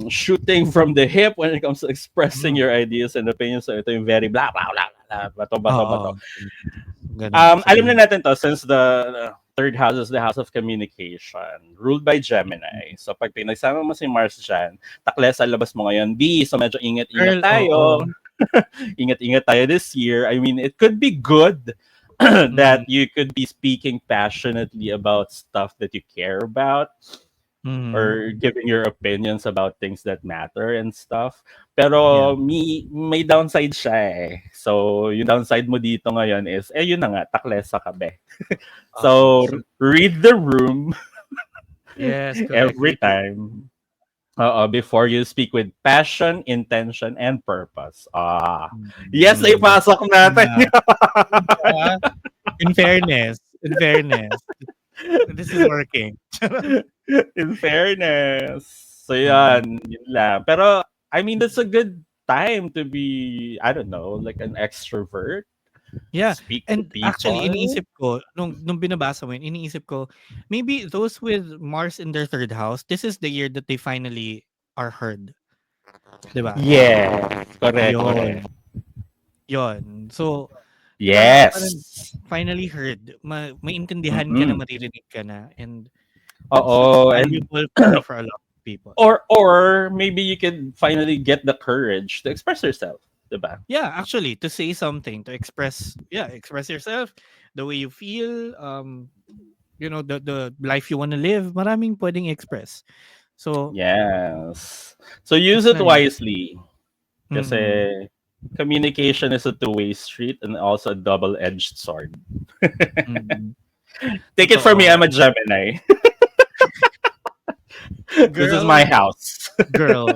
Speaker 2: Shooting from the hip when it comes to expressing
Speaker 1: Mm.
Speaker 2: your ideas and opinions. So ito yung very blah, blah, blah, blah, bato, bato, bato.
Speaker 1: Oo. Gano'n,
Speaker 2: Alam
Speaker 1: sabihin.
Speaker 2: na natin to since the third house is the house of communication ruled by Gemini. So pag pinagsama mo si Mars dyan, takle sa labas mo ngayon, B. So medyo ingat-ingat
Speaker 1: Girl, oo.
Speaker 2: tayo. Ingat-ingat tayo this year. I mean, it could be good that
Speaker 1: Mm.
Speaker 2: you could be speaking passionately about stuff that you care about.
Speaker 1: Mhm.
Speaker 2: or giving your opinions about things that matter and stuff.
Speaker 1: Yeah.
Speaker 2: Pero may downside siya eh. So, yung downside mo dito ngayon is, yun na nga, taklesa ka be.
Speaker 1: Oo.
Speaker 2: So, read the room
Speaker 1: Yes, correct.
Speaker 2: every
Speaker 1: Read the
Speaker 2: time. Before you speak with passion, intention, and purpose. Yes,
Speaker 1: Yun
Speaker 2: ipasok natin
Speaker 1: na. Ah, in fairness, this is working.
Speaker 2: in fairness. So,
Speaker 1: Mm.
Speaker 2: yun lang. Pero, I mean, that's a good time to be, I don't know, like an extrovert,
Speaker 1: Yeah,
Speaker 2: speak to
Speaker 1: and actually
Speaker 2: people.
Speaker 1: iniisip ko nung binabasa mo yun, iniisip ko, maybe those with Mars in their 3rd house, this is the year that they finally are heard, 'di ba?
Speaker 2: Yeah, correct, correct.
Speaker 1: Yun, yun. So, parang
Speaker 2: Yes.
Speaker 1: finally heard, maintindihan ka na,
Speaker 2: Mm-mm.
Speaker 1: maririnig ka na, and that's
Speaker 2: Oo, and
Speaker 1: valuable for a lot of people.
Speaker 2: or maybe you can finally get the courage to express yourself, 'di ba?
Speaker 1: Yeah, actually, to say something, to express yourself, the way you feel, the life you wanna live, maraming puwedeng express. So,
Speaker 2: Yes. So use
Speaker 1: it's
Speaker 2: it
Speaker 1: nice.
Speaker 2: wisely
Speaker 1: Mm.
Speaker 2: kasi communication is a two-way street and also a double-edged sword.
Speaker 1: Mm.
Speaker 2: Take it from me,
Speaker 1: Totoo.
Speaker 2: I'm a Gemini. This is my
Speaker 1: Girl,
Speaker 2: house.
Speaker 1: girl,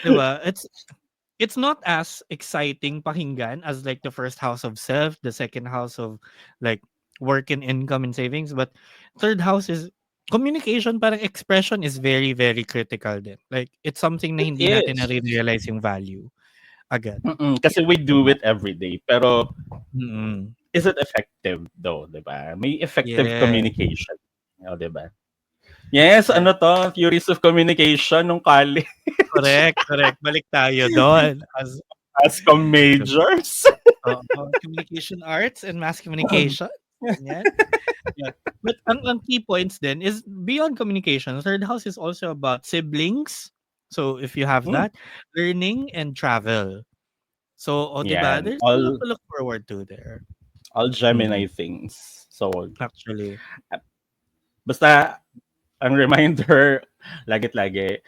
Speaker 1: 'di ba? It's not as exciting pakinggan as like the first house of self, the second house of like work and income and savings, but third house is communication, parang expression is very, very critical din. Like, it's something na
Speaker 2: It
Speaker 1: hindi natin
Speaker 2: is.
Speaker 1: nare-realize yung value agad,
Speaker 2: Kasi we
Speaker 1: 'di
Speaker 2: do
Speaker 1: ba?
Speaker 2: it every day. Pero
Speaker 1: Mm.
Speaker 2: is it effective though, 'di ba? May effective
Speaker 1: Yes,
Speaker 2: communication. 'Di ba? Yes,
Speaker 1: yes.
Speaker 2: ano 'to, theories of communication nung college
Speaker 1: Correct, correct. Balik tayo dun
Speaker 2: as majors.
Speaker 1: communication arts and mass communication, ganyan. Yeah. But ang key points then is beyond communication, third house is also about siblings. So if you have
Speaker 2: Hmm,
Speaker 1: that, learning and travel. So, 'di ba?
Speaker 2: yan.
Speaker 1: There's a lot to look forward to there.
Speaker 2: All
Speaker 1: Mm,
Speaker 2: Gemini things. So,
Speaker 1: actually.
Speaker 2: basta ang reminder, lagit-lagi,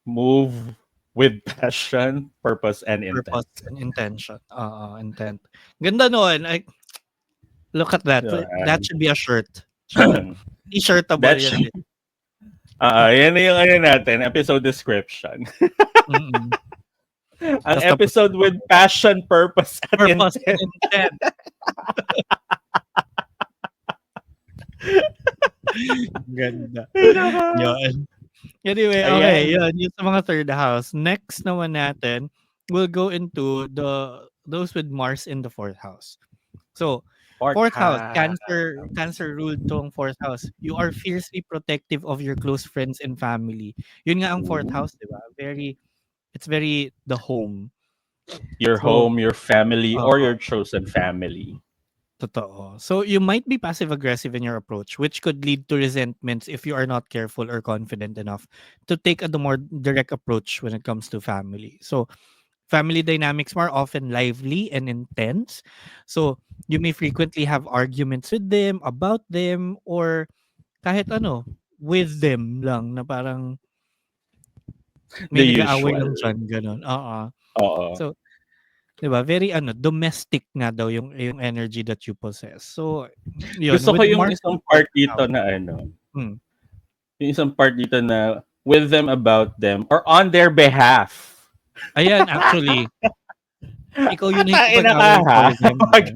Speaker 2: move with passion, purpose, and intent.
Speaker 1: Purpose and intention. Oo, intent. Ganda nun. Look at that. That
Speaker 2: Yan.
Speaker 1: should be a shirt. Charot. T-shirtable
Speaker 2: That's,
Speaker 1: yan din.
Speaker 2: yan na yung ano natin, episode description.
Speaker 1: Mm.
Speaker 2: Ang
Speaker 1: Tas tapos
Speaker 2: episode with passion, purpose, at
Speaker 1: purpose and
Speaker 2: intent.
Speaker 1: intent. Ganda. Yun. Anyway, okay,
Speaker 2: Ayan.
Speaker 1: yun sa mga third house. Next naman natin, we'll go into those with Mars in the fourth house. So,
Speaker 2: Fourth
Speaker 1: fourth house,
Speaker 2: house.
Speaker 1: Cancer ruled tong fourth house. You are fiercely protective of your close friends and family. Yun nga ang fourth
Speaker 2: Ooh.
Speaker 1: house, 'di ba? It's very the home.
Speaker 2: Your
Speaker 1: So,
Speaker 2: home, your family, or
Speaker 1: oo.
Speaker 2: your chosen family.
Speaker 1: Totoo. So you might be passive aggressive in your approach, which could lead to resentments if you are not careful or confident enough to take the more direct approach when it comes to family. So family dynamics are often lively and intense. So you may frequently have arguments with them, about them, or kahit ano, with them lang na parang
Speaker 2: The
Speaker 1: may nag-aaway lang
Speaker 2: usual.
Speaker 1: diyan, gano'n. Oo.
Speaker 2: Oo.
Speaker 1: So, 'di ba, very domestic nga daw yung energy that you possess. So, yun
Speaker 2: Gusto ko
Speaker 1: with
Speaker 2: yung
Speaker 1: Mars in
Speaker 2: isang
Speaker 1: the fourth
Speaker 2: part dito
Speaker 1: house.
Speaker 2: na ano,
Speaker 1: Hmm.
Speaker 2: yung isang part dito na with them, about them, or on their behalf.
Speaker 1: Ayan, actually, ikaw yung
Speaker 2: Tain na ka
Speaker 1: nakikipag-away
Speaker 2: ha?
Speaker 1: for them, eh.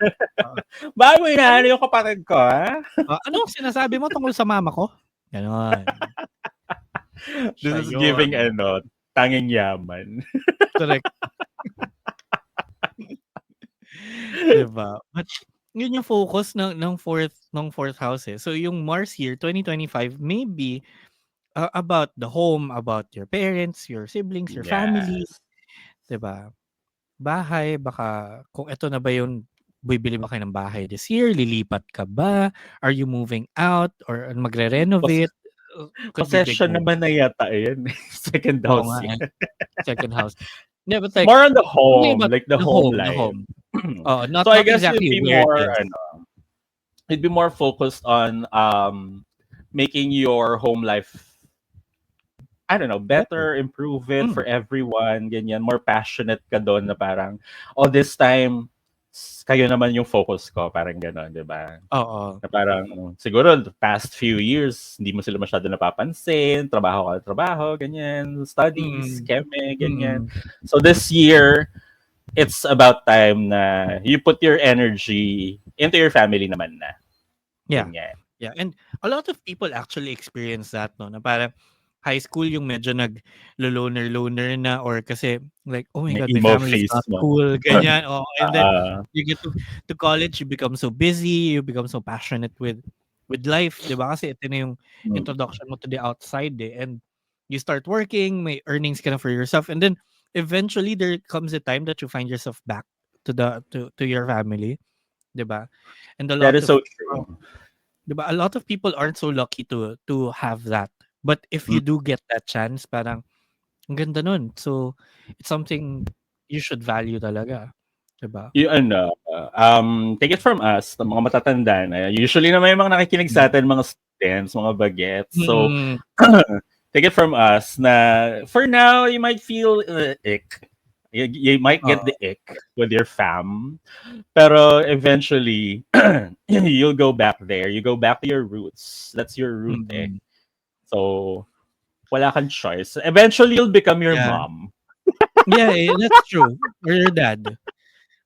Speaker 1: Oo.
Speaker 2: Bakit mo
Speaker 1: Ano
Speaker 2: inaano yung kapatid ko ha?
Speaker 1: anong sinasabi mo tungkol sa mama ko? Gano'n.
Speaker 2: This
Speaker 1: Siya
Speaker 2: is giving
Speaker 1: yun.
Speaker 2: ano, tanging yaman.
Speaker 1: Correct. 'Di ba? But yun yung focus ng fourth house, eh. So yung Mars here, 2025 may be, about the home, about your parents, your siblings, your family,
Speaker 2: Yes.
Speaker 1: 'di ba? Bahay, baka kung eto na ba yung bibili ba kayo ng bahay this year, lilipat ka ba? Are you moving out or
Speaker 2: Pos-
Speaker 1: magre-renovate? Could be big
Speaker 2: Possession
Speaker 1: move.
Speaker 2: naman na yata yun. Second
Speaker 1: Oo
Speaker 2: house
Speaker 1: nga,
Speaker 2: yan.
Speaker 1: eh, second house. Yeah, but like
Speaker 2: More on the
Speaker 1: something
Speaker 2: home,
Speaker 1: about
Speaker 2: like the
Speaker 1: the
Speaker 2: home
Speaker 1: home, the
Speaker 2: life.
Speaker 1: home. Oo, not
Speaker 2: So I
Speaker 1: not
Speaker 2: guess it'd
Speaker 1: exactly
Speaker 2: be
Speaker 1: where it
Speaker 2: more
Speaker 1: is.
Speaker 2: ano, it'd be more focused on making your home life, I don't know,
Speaker 1: Better.
Speaker 2: better, improve it
Speaker 1: Mm.
Speaker 2: for everyone, ganyan. More passionate ka doon na parang, oh, this time, kayo naman yung focus ko, parang gano'n, di ba?
Speaker 1: Oo.
Speaker 2: Na parang, siguro, the past few years, hindi mo sila masyado napapansin, trabaho ka, trabaho, ganyan, studies,
Speaker 1: Mm.
Speaker 2: keme, ganyan.
Speaker 1: Mm.
Speaker 2: So this year, it's about time na you put your energy into your family naman na.
Speaker 1: Yeah.
Speaker 2: Ganyan.
Speaker 1: Yeah, and a lot of people actually experience that, no, na parang high school yung medyo nag-loner-loner na or kasi like, "Oh my
Speaker 2: Yung
Speaker 1: God, my
Speaker 2: emo
Speaker 1: family's
Speaker 2: face
Speaker 1: not
Speaker 2: mo.
Speaker 1: cool," ganyan, oo. And then
Speaker 2: Ah,
Speaker 1: you get to college, you become so busy, you become so passionate with life, 'di ba? Kasi ito na yung
Speaker 2: mm.
Speaker 1: introduction mo to the outside, eh, and you start working, may earnings ka na for yourself, and then eventually there comes a time that you find yourself back to your family, 'di ba? And a
Speaker 2: That
Speaker 1: lot
Speaker 2: is
Speaker 1: of
Speaker 2: so true.
Speaker 1: 'di ba, a lot of people aren't so lucky to have that. But if you
Speaker 2: Mm.
Speaker 1: do get that chance, parang ang ganda nun. So, it's something you should value talaga, 'di ba?
Speaker 2: Yung ano, take it from us, ng mga matatanda na, usually naman yung mga nakikinig
Speaker 1: Hmm.
Speaker 2: sa atin, mga students, mga bagets. So,
Speaker 1: Mm.
Speaker 2: take it from us na for now, you might feel ick. You might get
Speaker 1: Oo.
Speaker 2: the ick with your fam. Pero eventually, you'll go back there. You go back to your roots. That's your root eh.
Speaker 1: Mm.
Speaker 2: So, wala kang choice. Eventually, you'll become your
Speaker 1: Yeah.
Speaker 2: mom.
Speaker 1: Yeah, that's true. Or your dad.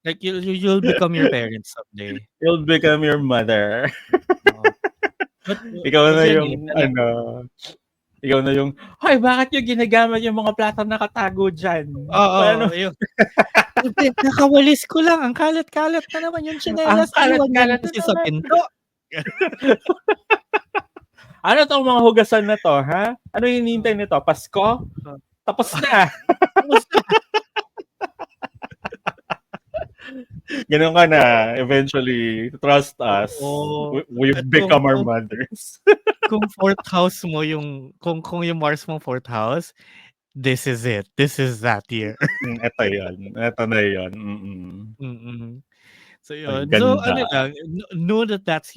Speaker 1: Like, you'll become your parents someday.
Speaker 2: You'll become your mother.
Speaker 1: Oo. But,
Speaker 2: Ikaw na
Speaker 1: yan, eh,
Speaker 2: yung ano, ikaw na yung, "Hoy, bakit niyo ginagamit yung mga platong nakatago diyan? Paano
Speaker 1: oo, yung "Kakawalis ko lang, ang kalat-kalat na naman yung
Speaker 2: ang
Speaker 1: tsinelas, iwan niyo na
Speaker 2: kalat-kalat na
Speaker 1: kasi sa
Speaker 2: naman.
Speaker 1: pinto."
Speaker 2: Ano 'tong mga hugasan na 'to, ha? Ano hinihintay
Speaker 1: Oo.
Speaker 2: nito, Pasko? Tapos na."
Speaker 1: Kamusta?
Speaker 2: Gano'n ka na eventually, trust us.
Speaker 1: Oo.
Speaker 2: We've
Speaker 1: At kung
Speaker 2: become our
Speaker 1: kung
Speaker 2: mothers.
Speaker 1: kung 4th house mo yung kung yung Mars mo 4th house, this is it. This is that year.
Speaker 2: Eto 'yun, eto na 'yun,
Speaker 1: Mm. So
Speaker 2: Ang
Speaker 1: yun. So
Speaker 2: ganda.
Speaker 1: ano lang, know that that's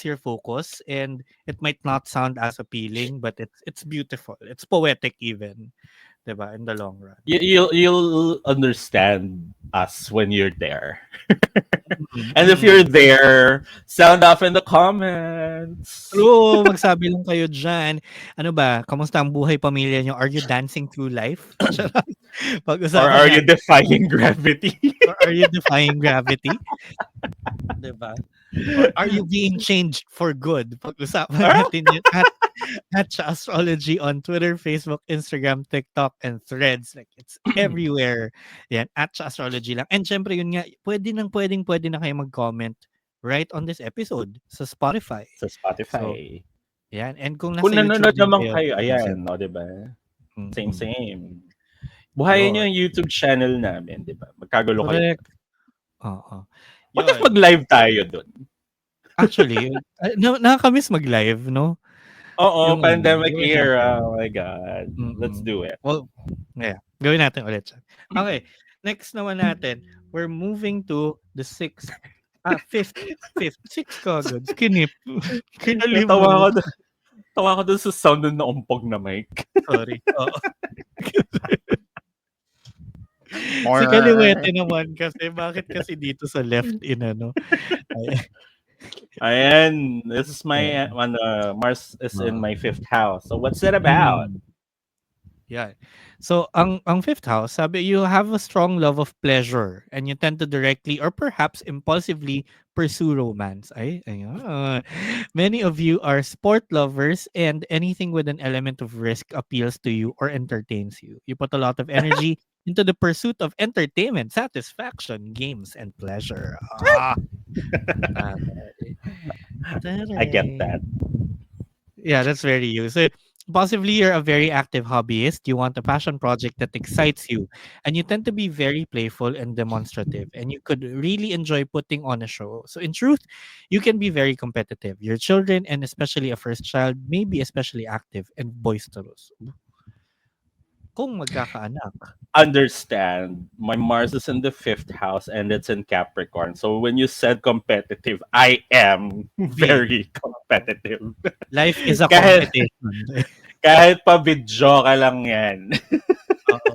Speaker 1: your focus, and it might not sound as appealing, but it's beautiful. It's poetic even, 'di ba, in the long run.
Speaker 2: You'll understand us when you're there.
Speaker 1: Mm.
Speaker 2: And if you're there, sound off in the comments.
Speaker 1: True, magsabi lang kayo diyan. Ano ba, kamusta ang buhay pamilya niyo? Are you dancing through life? Charot.
Speaker 2: Or
Speaker 1: Pag-usapan
Speaker 2: are you
Speaker 1: natin.
Speaker 2: defying gravity?
Speaker 1: Or are you defying gravity? 'Di ba? Or are you being changed for good? Pag-usapan
Speaker 2: Ah?
Speaker 1: natin yun at Cha Astrology on Twitter, Facebook, Instagram, TikTok, and Threads. Like, it's everywhere. Yan, at Cha Astrology lang. And syempre, yun nga, pwede na kayo mag-comment right on this episode sa Spotify.
Speaker 2: Sa
Speaker 1: So,
Speaker 2: Spotify.
Speaker 1: yan. And kung
Speaker 2: Kung
Speaker 1: nasa YouTube
Speaker 2: nanonood
Speaker 1: din
Speaker 2: naman
Speaker 1: kayo,
Speaker 2: kayo,
Speaker 1: the same.
Speaker 2: ayan, o, 'di ba? Same,
Speaker 1: Mm.
Speaker 2: same. Buhayin niyo
Speaker 1: Yun.
Speaker 2: yung YouTube channel namin, 'di ba? Magkagulo kayo
Speaker 1: Correct.
Speaker 2: dun.
Speaker 1: Oo.
Speaker 2: What if
Speaker 1: Yun.
Speaker 2: mag-live tayo dun?
Speaker 1: Actually, nakakamiss mag-live, no?
Speaker 2: Oo,
Speaker 1: Yung ano,
Speaker 2: pandemic
Speaker 1: gawin
Speaker 2: era.
Speaker 1: natin.
Speaker 2: Oh my God. Let's
Speaker 1: Mm.
Speaker 2: do it.
Speaker 1: Well, yeah, gawin natin ulit siya. Okay, next naman natin, we're moving to the fifth, sixth kagad, skinip.
Speaker 2: Natawa ako
Speaker 1: Kinalimutan,
Speaker 2: dun, tawa ko dun sa sound nun na umpog na mic.
Speaker 1: sorry, oo. Si Kaliwete naman kasi, bakit kasi dito sa left ano, ay
Speaker 2: Ayan, this is my,
Speaker 1: ayan,
Speaker 2: Mars is in
Speaker 1: oo.
Speaker 2: my fifth house. So what's it about?
Speaker 1: Hmm. Yeah. So ang fifth house, sabi you have a strong love of pleasure and you tend to directly or perhaps impulsively pursue romance. Ay, ayan. Many of you are sport lovers and anything with an element of risk appeals to you or entertains you. You put a lot of energy into the pursuit of entertainment, satisfaction, games, and pleasure. Ah, taray.
Speaker 2: I get
Speaker 1: Taray.
Speaker 2: that.
Speaker 1: Yeah, that's very you. So possibly you're a very active hobbyist. You want a passion project that excites you, and you tend to be very playful and demonstrative, and you could really enjoy putting on a show. So in truth, you can be very competitive. Your children, and especially a first child, may be especially active and boisterous. Kung magkakaanak.
Speaker 2: Understand, my Mars is in the fifth house and it's in Capricorn. So when you said competitive, I am
Speaker 1: Big.
Speaker 2: very competitive.
Speaker 1: Life is a
Speaker 2: kahit
Speaker 1: competition.
Speaker 2: kahit pa video ka lang yan.
Speaker 1: Oo.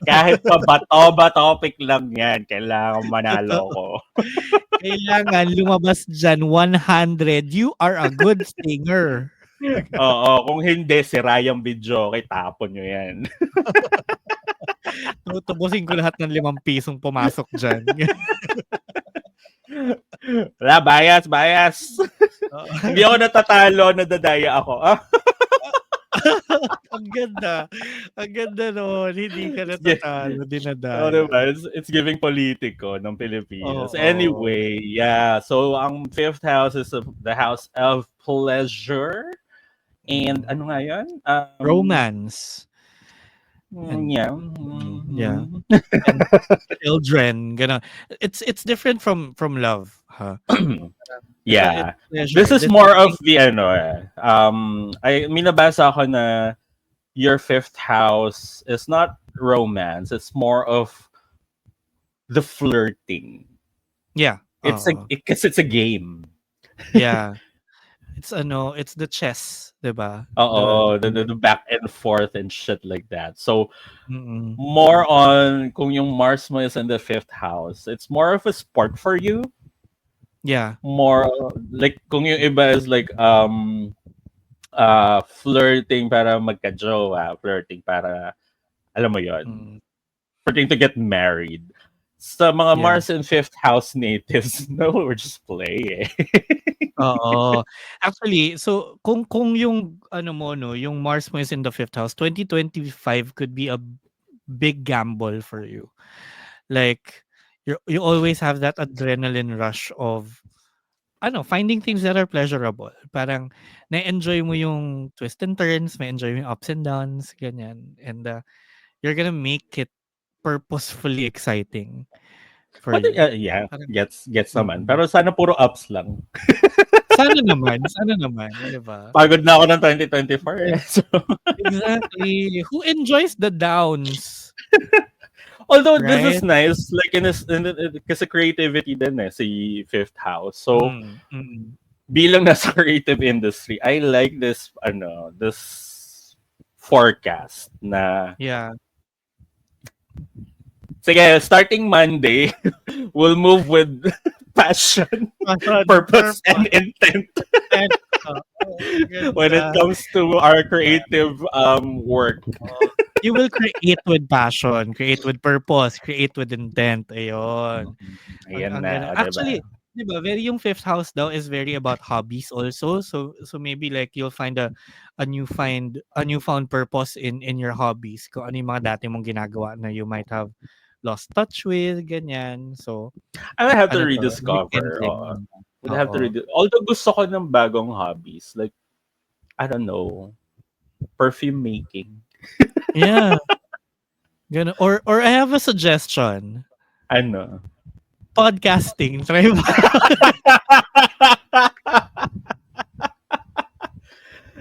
Speaker 2: Kahit pa bato topic lang yan, kailangan manalo
Speaker 1: Totoo.
Speaker 2: ko.
Speaker 1: Kailangan lumabas diyan 100. You are a good singer.
Speaker 2: Oo, kung hindi, sira yung video, kay tapon nyo yan.
Speaker 1: Tutubusin ko lahat ng 5 pisong pumasok diyan.
Speaker 2: Wala, bias.
Speaker 1: Oo.
Speaker 2: Hindi ako natatalo, nadadaya ako.
Speaker 1: Ang ganda. Ang ganda nun. Hindi ka natatalo,
Speaker 2: Oo,
Speaker 1: dinadaya.
Speaker 2: diba? It's giving politiko ng Pilipinas.
Speaker 1: Oo.
Speaker 2: Anyway, yeah. So, ang fifth house is the house of pleasure. And ano nga yun?
Speaker 1: Romance.
Speaker 2: Yeah.
Speaker 1: Yeah. And children, gonna. It's different from love, huh?
Speaker 2: Yeah.
Speaker 1: It's
Speaker 2: This
Speaker 1: pleasure.
Speaker 2: is more of the ay minabasa ako na your fifth house is not romance, it's more of the flirting.
Speaker 1: Yeah.
Speaker 2: Because it's a game.
Speaker 1: Yeah. It's the chess, 'di ba?
Speaker 2: The back and forth and shit like that. So
Speaker 1: Mm.
Speaker 2: more on kung yung Mars mo is in the fifth house, it's more of a sport for you.
Speaker 1: Yeah.
Speaker 2: More like kung yung iba is like flirting para magka-jowa, flirting para alam mo yon, flirting to get married. Sa mga
Speaker 1: Yeah.
Speaker 2: Mars and fifth house natives, no, we're just playing.
Speaker 1: Oo. Actually, so kung yung mo no, yung Mars mo is in the fifth house, 2025 could be a big gamble for you. Like you always have that adrenaline rush of finding things that are pleasurable. Parang na-enjoy mo yung twist and turns, ma-enjoy mo yung ups and downs, ganyan. And you're gonna make it purposefully exciting for
Speaker 2: But
Speaker 1: you.
Speaker 2: yeah,
Speaker 1: Parang,
Speaker 2: gets naman. Pero sana puro ups lang.
Speaker 1: sana naman, 'di ba?
Speaker 2: Pagod na ako ng 2024 eh. So,
Speaker 1: Exactly. Who enjoys the downs?
Speaker 2: although
Speaker 1: Right?
Speaker 2: this is nice, like kasi creativity din eh, si fifth house. So, bilang nasa creative industry, I like this forecast na
Speaker 1: Yeah.
Speaker 2: sige, starting Monday, we'll move with passion, purpose, and intent when it comes to our creative work.
Speaker 1: You will create with passion, create with purpose, create with intent. Ayun.
Speaker 2: Ayan
Speaker 1: Ang
Speaker 2: na,
Speaker 1: ganda.
Speaker 2: diba?
Speaker 1: Actually, diba, yung fifth house daw is very about hobbies also. So maybe like you'll find a newfound purpose in your hobbies. Kung ano yung mga dati mong ginagawa na you might have lost touch with, ganyan. So
Speaker 2: I would have to
Speaker 1: ano to,
Speaker 2: rediscover.
Speaker 1: rekindling.
Speaker 2: Would have to although gusto ko ng bagong hobbies, like I don't know, perfume making.
Speaker 1: Yeah. Ganun. Or I have a suggestion.
Speaker 2: Ano?
Speaker 1: Podcasting. Try mo.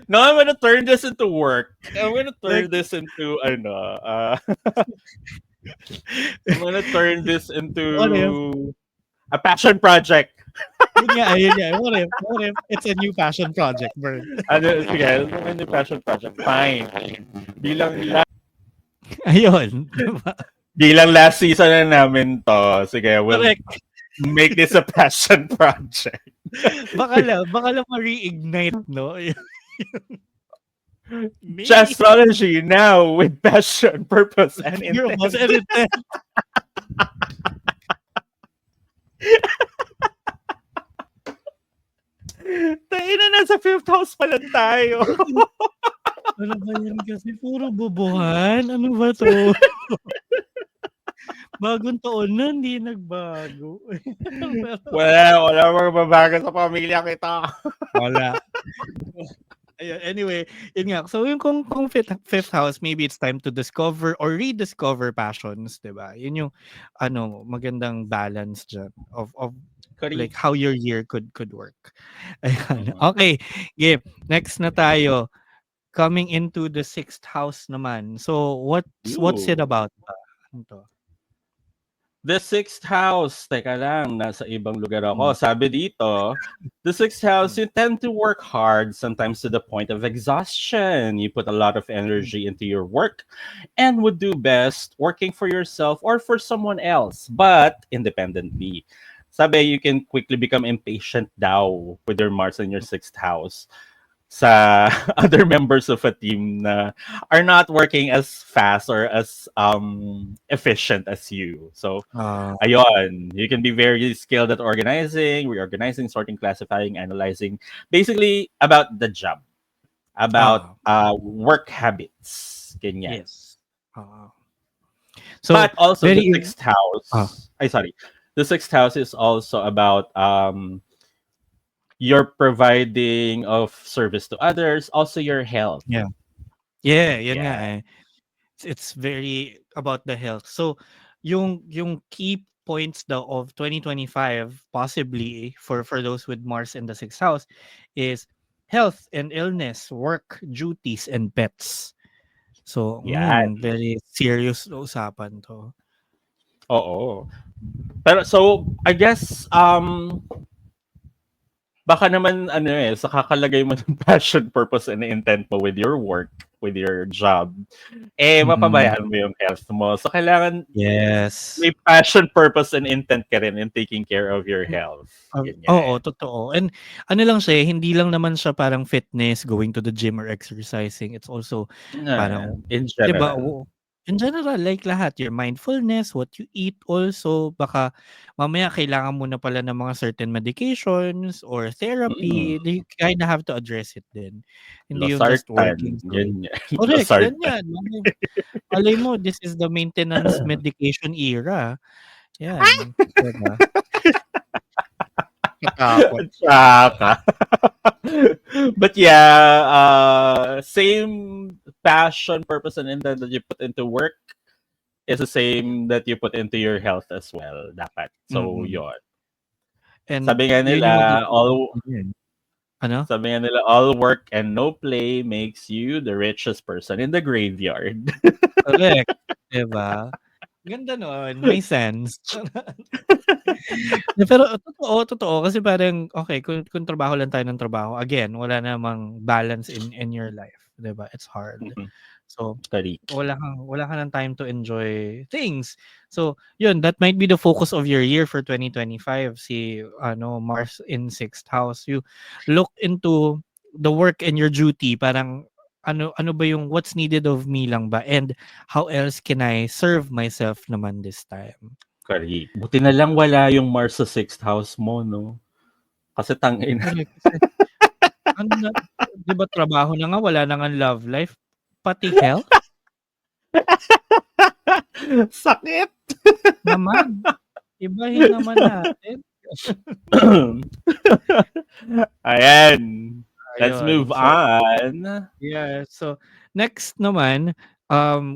Speaker 2: No, I'm gonna turn this into work. I'm gonna turn this into I'm gonna turn this into a passion project.
Speaker 1: Yun nga. What if it's a new passion project, Bert?
Speaker 2: Sige, new passion project. Fine.
Speaker 1: Ayun. Diba?
Speaker 2: Bilang last season na namin to. Sige, we'll
Speaker 1: Correct.
Speaker 2: make this a passion project.
Speaker 1: Baka lang ma-reignite, no?
Speaker 2: Astrology now with passion, purpose, and intent. Tayo na nasa fifth house pa lang tayo.
Speaker 1: Ano ba yan kasi? Puro bubuhan? Ano ba to? Bagong taon na, hindi nagbago.
Speaker 2: Wala magbabago sa pamilya kita.
Speaker 1: Wala. Ayun, anyway, yun nga. So yung kung fifth house, maybe it's time to discover or rediscover passions, 'di ba? Yun yung magandang balance dyan of like how your year could work. Ayan. Okay, game. Next na tayo. coming into the sixth house naman. So what's it
Speaker 2: Ooh.
Speaker 1: about ba? Ano to?
Speaker 2: The sixth house. Teka lang, nasa ibang lugar ako.
Speaker 1: Hmm.
Speaker 2: Sabi dito, the sixth house,
Speaker 1: Hmm.
Speaker 2: you tend to work hard, sometimes to the point of exhaustion. You put a lot of
Speaker 1: Hmm.
Speaker 2: energy into your work and would do best working for yourself or for someone else, but independently. Sabi, you can quickly become impatient daw with your Mars in your sixth house sa other members of a team na are not working as fast or as efficient as you. So,
Speaker 1: Ah,
Speaker 2: ayun, you can be very skilled at organizing, reorganizing, sorting, classifying, analyzing, basically about the job, about
Speaker 1: ah,
Speaker 2: work habits, ganyan.
Speaker 1: yes. Ah. So
Speaker 2: But also the
Speaker 1: very
Speaker 2: sixth
Speaker 1: ah,
Speaker 2: house, I sorry, the sixth house is also about your providing of service to others, also your health.
Speaker 1: yeah. Yeah, yun nga
Speaker 2: Yeah.
Speaker 1: eh. It's very about the health. So yung key points daw of 2025 possibly for those with Mars in the sixth house is health and illness, work, duties and pets. So,
Speaker 2: Yan.
Speaker 1: very serious na usapan 'to.
Speaker 2: Oo. Pero so, I guess, baka naman ano eh, sa kakalagay mo ng passion, purpose, and intent mo with your work, with your job, eh,
Speaker 1: Mm.
Speaker 2: mapabayaan mo yung health mo. So, kailangan
Speaker 1: Yes.
Speaker 2: may passion, purpose, and intent ka rin in taking care of your
Speaker 1: Hmm,
Speaker 2: health.
Speaker 1: oo,
Speaker 2: Ganyan.
Speaker 1: totoo. And ano lang siya, eh, hindi lang naman siya parang fitness, going to the gym or exercising. It's also parang
Speaker 2: In
Speaker 1: 'di ba,
Speaker 2: general.
Speaker 1: in general, like lahat, your mindfulness, what you eat also, baka mamaya kailangan mo na pala ng mga certain medications or
Speaker 2: Mm.
Speaker 1: therapy, you kinda have to address it din. Hindi yung just
Speaker 2: Losartan,
Speaker 1: working, so
Speaker 2: ganyan.
Speaker 1: correct,
Speaker 2: Losartan.
Speaker 1: ganyan. Malay mo this is the maintenance medication era, 'yan, 'di ba? Katakot.
Speaker 2: Tsaka. But yeah, same passion, purpose, and intent that you put into work is the same that you put into your health as well, dapat. So,
Speaker 1: Mm.
Speaker 2: yon.
Speaker 1: And
Speaker 2: Sabi nga
Speaker 1: yun yung
Speaker 2: nila,
Speaker 1: magiging ano?
Speaker 2: all work and no play makes you the richest person in the graveyard.
Speaker 1: Correct, 'di ba? Ganda nun, may sense. Pero totoo, totoo kasi parang okey kung trabaho lang tayo ng trabaho, again wala namang balance in your life, 'di ba? It's hard.
Speaker 2: Mm,
Speaker 1: So,
Speaker 2: Tarik.
Speaker 1: wala ka ng time to enjoy things. So, yun that might be the focus of your year for 2025 si ano, Mars in sixth house. You look into the work and your duty parang ano ano ba yung what's needed of me lang ba and how else can I serve myself naman this time.
Speaker 2: Tarik. Buti na lang wala yung Mars sa sixth house mo, no? Kasi tangin.
Speaker 1: Correct kasi ano na 'di ba trabaho na nga wala na ngang love life, pati health
Speaker 2: Sakit.
Speaker 1: naman, ibahin naman natin.
Speaker 2: Ayan. Let's
Speaker 1: Ayun,
Speaker 2: move
Speaker 1: so
Speaker 2: on.
Speaker 1: yeah, so next naman,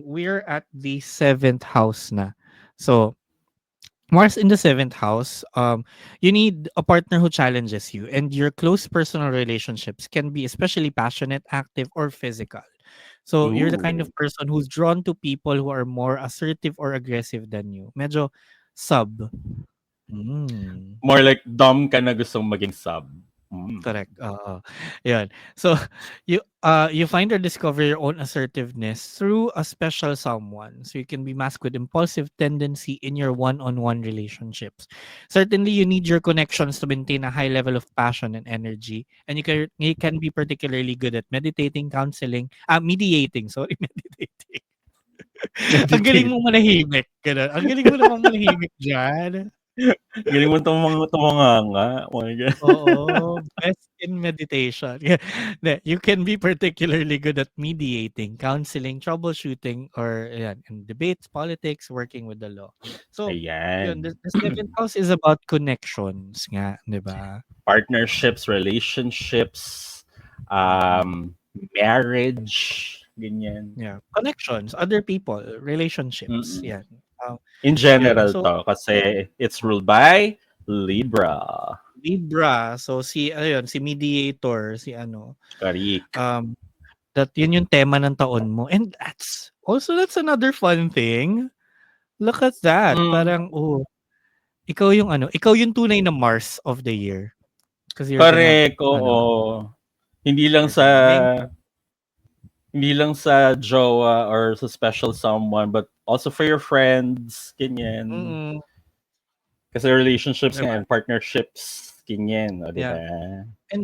Speaker 1: we're at the seventh house na. So Mars in the seventh house, you need a partner who challenges you, and your close personal relationships can be especially passionate, active, or physical. So you're the kind of
Speaker 2: Ooh.
Speaker 1: person who's drawn to people who are more assertive or aggressive than you. Medyo sub. Mm.
Speaker 2: More like dom ka na gustong maging sub.
Speaker 1: Correct, oo. 'Yun. So, you find or discover your own assertiveness through a special someone. So, you can be masked with impulsive tendency in your one-on-one relationships. Certainly, you need your connections to maintain a high level of passion and energy, and you can be particularly good at meditating, counseling, mediating, sorry, meditating. Ang galing
Speaker 2: Meditate.
Speaker 1: mong manahimik, gano'n. Ang galing mo namang manahimik diyan.
Speaker 2: Galing mo tumanganga. Oh my God.
Speaker 1: Oo, best in meditation. Yeah, you can be particularly good at mediating, counseling, troubleshooting, or ayan, in debates, politics, working with the law. So, yun,
Speaker 2: Ayan.
Speaker 1: the seventh house is about connections nga, 'di ba?
Speaker 2: Partnerships, relationships,
Speaker 1: Mm.
Speaker 2: um, marriage, ganyan.
Speaker 1: Yeah, connections, other people, relationships,
Speaker 2: Mm.
Speaker 1: yan.
Speaker 2: In
Speaker 1: Yun.
Speaker 2: general
Speaker 1: So,
Speaker 2: 'to kasi it's ruled by Libra.
Speaker 1: Libra, so si ano yun, si mediator, si ano,
Speaker 2: Tarik.
Speaker 1: um that yun yung tema ng taon mo. And that's another fun thing. Look at that.
Speaker 2: Mm,
Speaker 1: Parang, ikaw yung tunay na Mars of the year. Because
Speaker 2: correct, oo. Hindi lang
Speaker 1: you're
Speaker 2: sa
Speaker 1: gonna make,
Speaker 2: hindi lang sa jowa or sa special someone, but also for your friends, ganyan.
Speaker 1: mm,
Speaker 2: Kasi relationships nga
Speaker 1: diba?
Speaker 2: and partnerships, ganyan, o, di
Speaker 1: Yeah.
Speaker 2: ba?
Speaker 1: And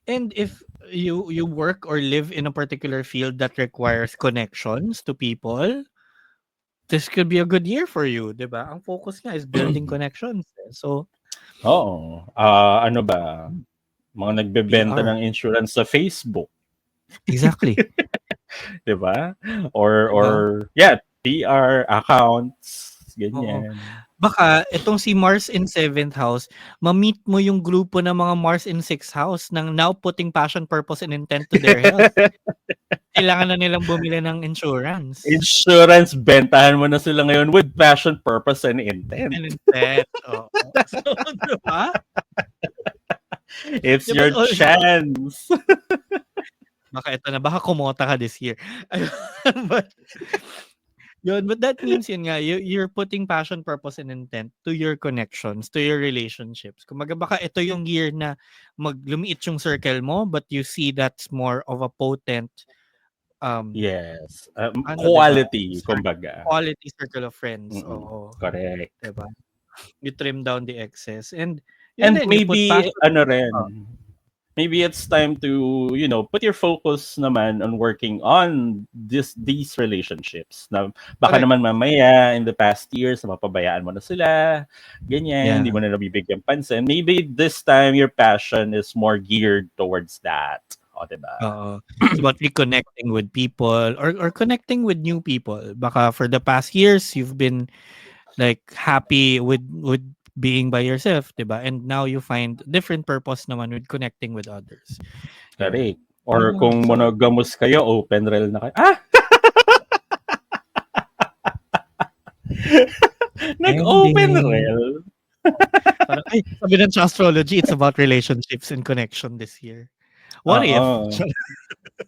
Speaker 1: and if you work or live in a particular field that requires connections to people, this could be a good year for you, 'di ba? Ang focus nga is building connections. So,
Speaker 2: Oo. Ano ba? Mga nagbebenta
Speaker 1: PR.
Speaker 2: ng insurance sa Facebook,
Speaker 1: Exactly.
Speaker 2: 'di ba? Or
Speaker 1: 'Di ba?
Speaker 2: yeah, PR accounts,
Speaker 1: Oo.
Speaker 2: ganyan.
Speaker 1: Baka itong si Mars in 7th house, ma-meet mo yung grupo ng mga Mars in 6th house ng now putting passion, purpose, and intent to their health. Kailangan na nilang bumili ng insurance.
Speaker 2: Insurance, bentahan mo na sila ngayon with passion, purpose, and intent.
Speaker 1: And intent, oo. So, 'di ba?
Speaker 2: It's
Speaker 1: Yeah, but
Speaker 2: your chance.
Speaker 1: baka kumota ka this year. But but that means yun nga, you're putting passion, purpose, and intent to your connections, to your relationships. Kumbaga baka ito yung year na lumiit yung circle mo, but you see that's more of a potent, um,
Speaker 2: Yes.
Speaker 1: diba?
Speaker 2: Quality, kumbaga.
Speaker 1: Quality circle of friends.
Speaker 2: Mm,
Speaker 1: Oo.
Speaker 2: correct.
Speaker 1: Diba? You trim down the excess. And yun
Speaker 2: And
Speaker 1: din, you put
Speaker 2: maybe,
Speaker 1: passion.
Speaker 2: ano
Speaker 1: Oh,
Speaker 2: rin, maybe it's time to, put your focus naman on working on these relationships. Na baka
Speaker 1: correct.
Speaker 2: naman mamaya, in the past years, mapabayaan mo na sila, ganyan, hindi
Speaker 1: Yeah.
Speaker 2: mo na nabibigyan pansin. Maybe this time, your passion is more geared towards that. O, diba?
Speaker 1: Oo. It's about reconnecting with people or connecting with new people. Baka for the past years, you've been like happy with being by yourself, 'di ba? And now you find different purpose naman with connecting with others. Yun.
Speaker 2: Correct. Or kung
Speaker 1: So,
Speaker 2: monogamous kayo, open rel na kayo. Ah! Nag-open
Speaker 1: ending.
Speaker 2: rel?
Speaker 1: Parang, sabi ng sa astrology, it's about relationships and connection this year. What if?
Speaker 2: Oo.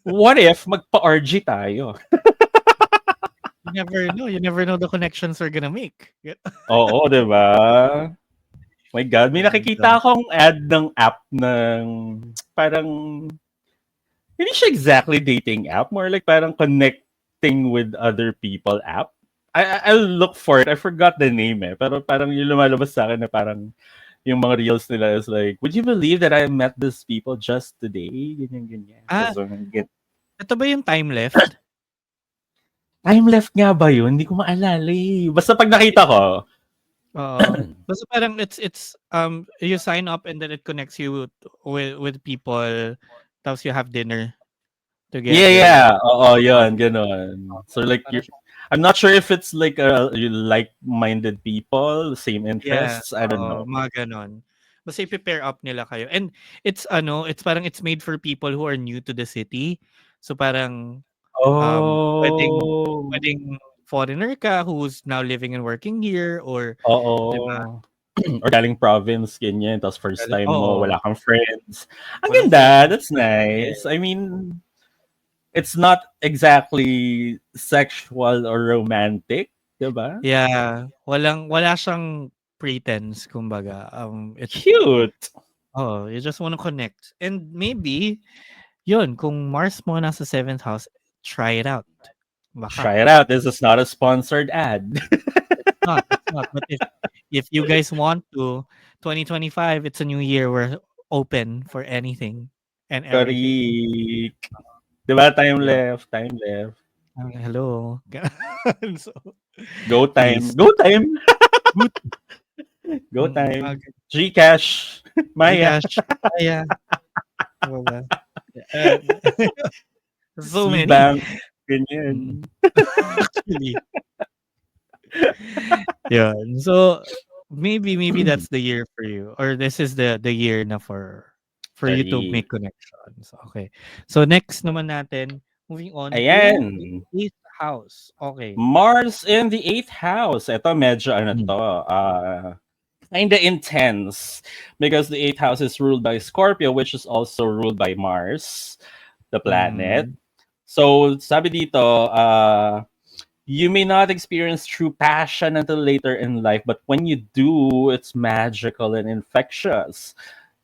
Speaker 2: What if magpa-RG tayo?
Speaker 1: You never know. You never know the connections we're gonna make.
Speaker 2: Oo, 'di ba? My God, may nakikita akong ad ng app ng parang hindi siya exactly dating app, more like parang connecting with other people app. I'll look for it. I forgot the name pero parang yung lumalabas sa akin na parang yung mga reels nila is like, would you believe that I met these people just today? Ganyan. So,
Speaker 1: Ito ba yung time left?
Speaker 2: time left nga ba yun? Hindi ko maalala eh. Basta pag nakita ko,
Speaker 1: Basta parang it's you sign up and then it connects you with people, tapos you have dinner together.
Speaker 2: yeah. Oo, yun, ganun. So like, I'm not sure if it's like you like-minded people, same interests, I don't know.
Speaker 1: Mga ganon. Basta i-pair up nila kayo. And it's parang it's made for people who are new to the city. So parang pwedeng
Speaker 2: Oh,
Speaker 1: foreigner ka who's now living and working here or di ba?
Speaker 2: oo. Or galing province, ganyan. Tapos first time mo,
Speaker 1: Oo.
Speaker 2: wala kang friends. Ang
Speaker 1: Walang
Speaker 2: ganda,
Speaker 1: friends.
Speaker 2: that's nice. I mean, it's not exactly sexual or romantic, diba?
Speaker 1: Yeah, wala siyang pretense kumbaga. It's
Speaker 2: Cute.
Speaker 1: you just wanna connect. And maybe yun, kung Mars mo nasa 7th house, try it out. Baka.
Speaker 2: Try it out. This is not a sponsored ad.
Speaker 1: It's not. But if you guys want to, 2025, it's a new year. We're open for anything and everything.
Speaker 2: Correct. Diba? Time
Speaker 1: Diba?
Speaker 2: left. Time left.
Speaker 1: Hello. So,
Speaker 2: Go time.
Speaker 1: please.
Speaker 2: Go time. Go time. Gcash. Maya.
Speaker 1: Gcash. Maya. Ano ba? So many.
Speaker 2: Bank. Ganyan.
Speaker 1: Actually. Yeah. So maybe that's the year for you, or this is the year na for you to make connections. Okay. So next naman natin, moving on to
Speaker 2: Ayan.
Speaker 1: the 8th house. Okay.
Speaker 2: Mars in the 8th house. Ito medyo kinda intense because the 8th house is ruled by Scorpio, which is also ruled by Mars, the planet. So, sabi dito, you may not experience true passion until later in life, but when you do, it's magical and infectious.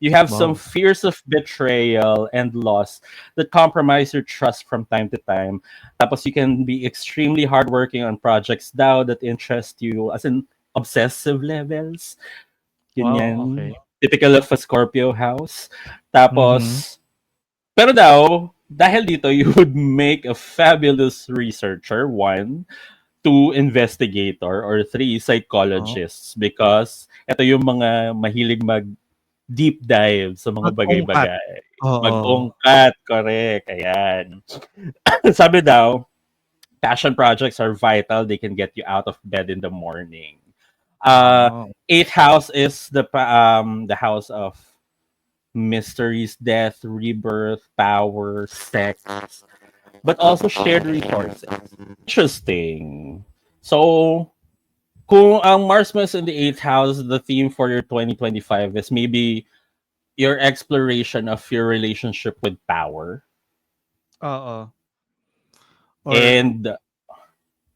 Speaker 2: You have some
Speaker 1: Wow.
Speaker 2: fears of betrayal and loss that compromise your trust from time to time. Tapos you can be extremely hardworking on projects now that interest you, as in obsessive levels.
Speaker 1: Wow,
Speaker 2: Ganyan.
Speaker 1: okay.
Speaker 2: Typical of a Scorpio house.
Speaker 1: Mhm.
Speaker 2: Tapos, pero daw, dahil dito, you would make a fabulous researcher, one, two, investigator, or three,
Speaker 1: Oh,
Speaker 2: psychologists. Because ito yung mga mahilig mag deep dive sa mga
Speaker 1: mag-ungkat.
Speaker 2: bagay-bagay.
Speaker 1: Oo.
Speaker 2: Mag-ungkat, correct. Ayan. Sabi daw, passion projects are vital. They can get you out of bed in the morning.
Speaker 1: Wow.
Speaker 2: Eighth house is the house of mysteries, death, rebirth, power, sex, but also shared resources. Interesting. So, kung ang Mars mo is in the eighth house, the theme for your 2025 is maybe your exploration of your relationship with power
Speaker 1: Oo. Or
Speaker 2: and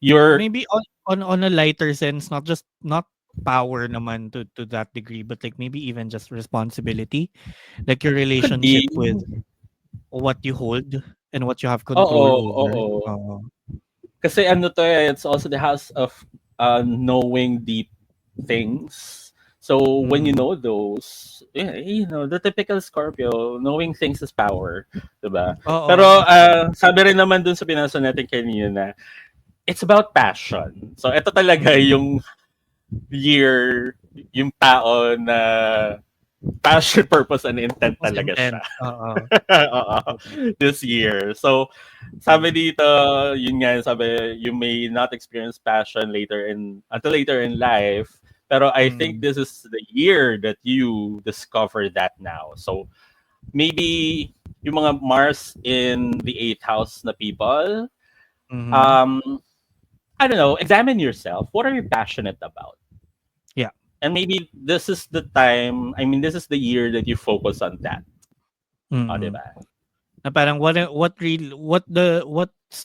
Speaker 2: your
Speaker 1: maybe on a lighter sense, not power naman to that degree, but like maybe even just responsibility, like your
Speaker 2: could
Speaker 1: relationship
Speaker 2: be
Speaker 1: with what you hold and what you have control
Speaker 2: oo,
Speaker 1: over.
Speaker 2: oo.
Speaker 1: Oo.
Speaker 2: Kasi ano to eh, it's also the house of knowing deep things. So when you
Speaker 1: Mm.
Speaker 2: know those, the typical Scorpio, knowing things is power, 'di ba? Pero
Speaker 1: Oo, actually.
Speaker 2: sabi rin naman dun sa pinasa natin kanina, it's about passion. So ito talaga
Speaker 1: Mm.
Speaker 2: yung year, yung tao na passion, purpose, and intent
Speaker 1: Tapos
Speaker 2: talaga siya.
Speaker 1: intent. Oo.
Speaker 2: Oo, this year. So, sabi dito, yun nga, sabi, you may not experience passion until later in life, pero I think
Speaker 1: Mm.
Speaker 2: this is the year that you discover that now. So, maybe yung mga Mars in the eighth house na people,
Speaker 1: Mhm.
Speaker 2: um, I don't know, examine yourself. What are you passionate about?
Speaker 1: Yeah.
Speaker 2: And maybe this is the time, I mean, this is the year that you focus on that. O, di
Speaker 1: Mm.
Speaker 2: ba?
Speaker 1: Na parang what's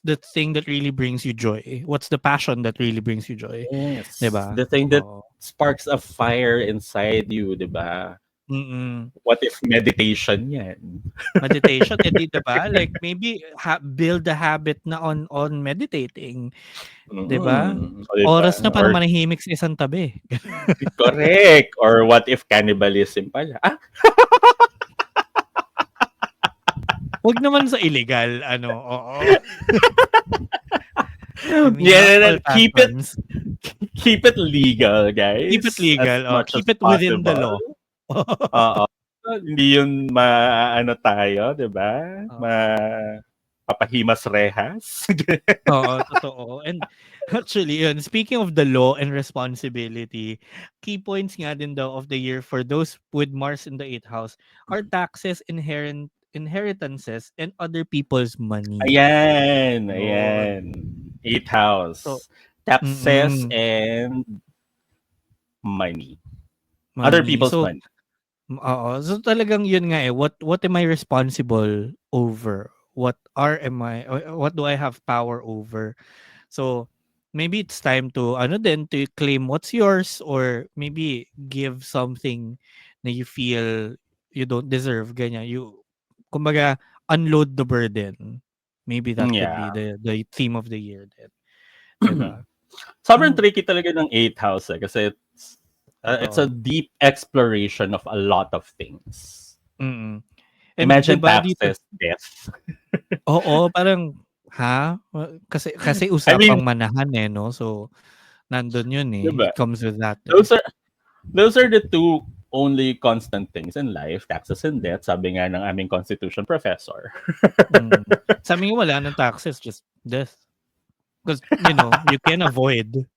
Speaker 1: the thing that really brings you joy? What's the passion that really brings you joy, 'di
Speaker 2: Yes.
Speaker 1: ba?
Speaker 2: The thing that
Speaker 1: Oo.
Speaker 2: sparks a fire inside you, di ba?
Speaker 1: Mm.
Speaker 2: What if meditation yan?
Speaker 1: Meditation, eh, 'di ba? Like maybe build a habit na on meditating, 'di ba?
Speaker 2: O, di ba?
Speaker 1: Oras na para
Speaker 2: Or
Speaker 1: manahimik sa isang tabi.
Speaker 2: correct. Or what if cannibalism pala? Ah,
Speaker 1: 'Wag naman sa illegal ano, oo. I mean, not
Speaker 2: yeah,
Speaker 1: all
Speaker 2: keep it
Speaker 1: passions.
Speaker 2: keep it legal,
Speaker 1: Keep it
Speaker 2: guys, as
Speaker 1: legal,
Speaker 2: much as
Speaker 1: keep it within the
Speaker 2: possible.
Speaker 1: law.
Speaker 2: Oo. Hindi yun maano tayo, 'di ba?
Speaker 1: Oo.
Speaker 2: Papahimas rehas.
Speaker 1: Oo, totoo. And actually, yun, speaking of the law and responsibility, key points nga din daw of the year for those with Mars in the 8th house are taxes, inheritances, and other people's money.
Speaker 2: Ayan,
Speaker 1: Yun.
Speaker 2: ayan. Eighth
Speaker 1: So,
Speaker 2: house. Taxes
Speaker 1: mm,
Speaker 2: and money. Other
Speaker 1: money.
Speaker 2: people's
Speaker 1: So,
Speaker 2: money.
Speaker 1: oo. So talagang yun nga eh, what am I responsible over? What do I have power over? So, maybe it's time to ano din to claim what's yours or maybe give something na you feel you don't deserve ganyan. You kumbaga unload the burden. Maybe that could be
Speaker 2: Yeah.
Speaker 1: the theme of the year then, 'di ba?
Speaker 2: Sobrang
Speaker 1: So,
Speaker 2: tricky talaga ng eighth house eh, kasi it's a
Speaker 1: totoo.
Speaker 2: deep exploration of a lot of things.
Speaker 1: Mm. And 'di
Speaker 2: Imagine
Speaker 1: ba dito
Speaker 2: taxes, death.
Speaker 1: oo, parang ha? Kasi
Speaker 2: I mean,
Speaker 1: usapang manahan eh, 'no? So, nandun yun
Speaker 2: di
Speaker 1: eh.
Speaker 2: ba?
Speaker 1: It comes with that eh.
Speaker 2: Those are those are the two only constant things in life, taxes and death, sabi nga ng aming constitution professor.
Speaker 1: Mm. Sa'min wala ng taxes, just death. Because, you can avoid.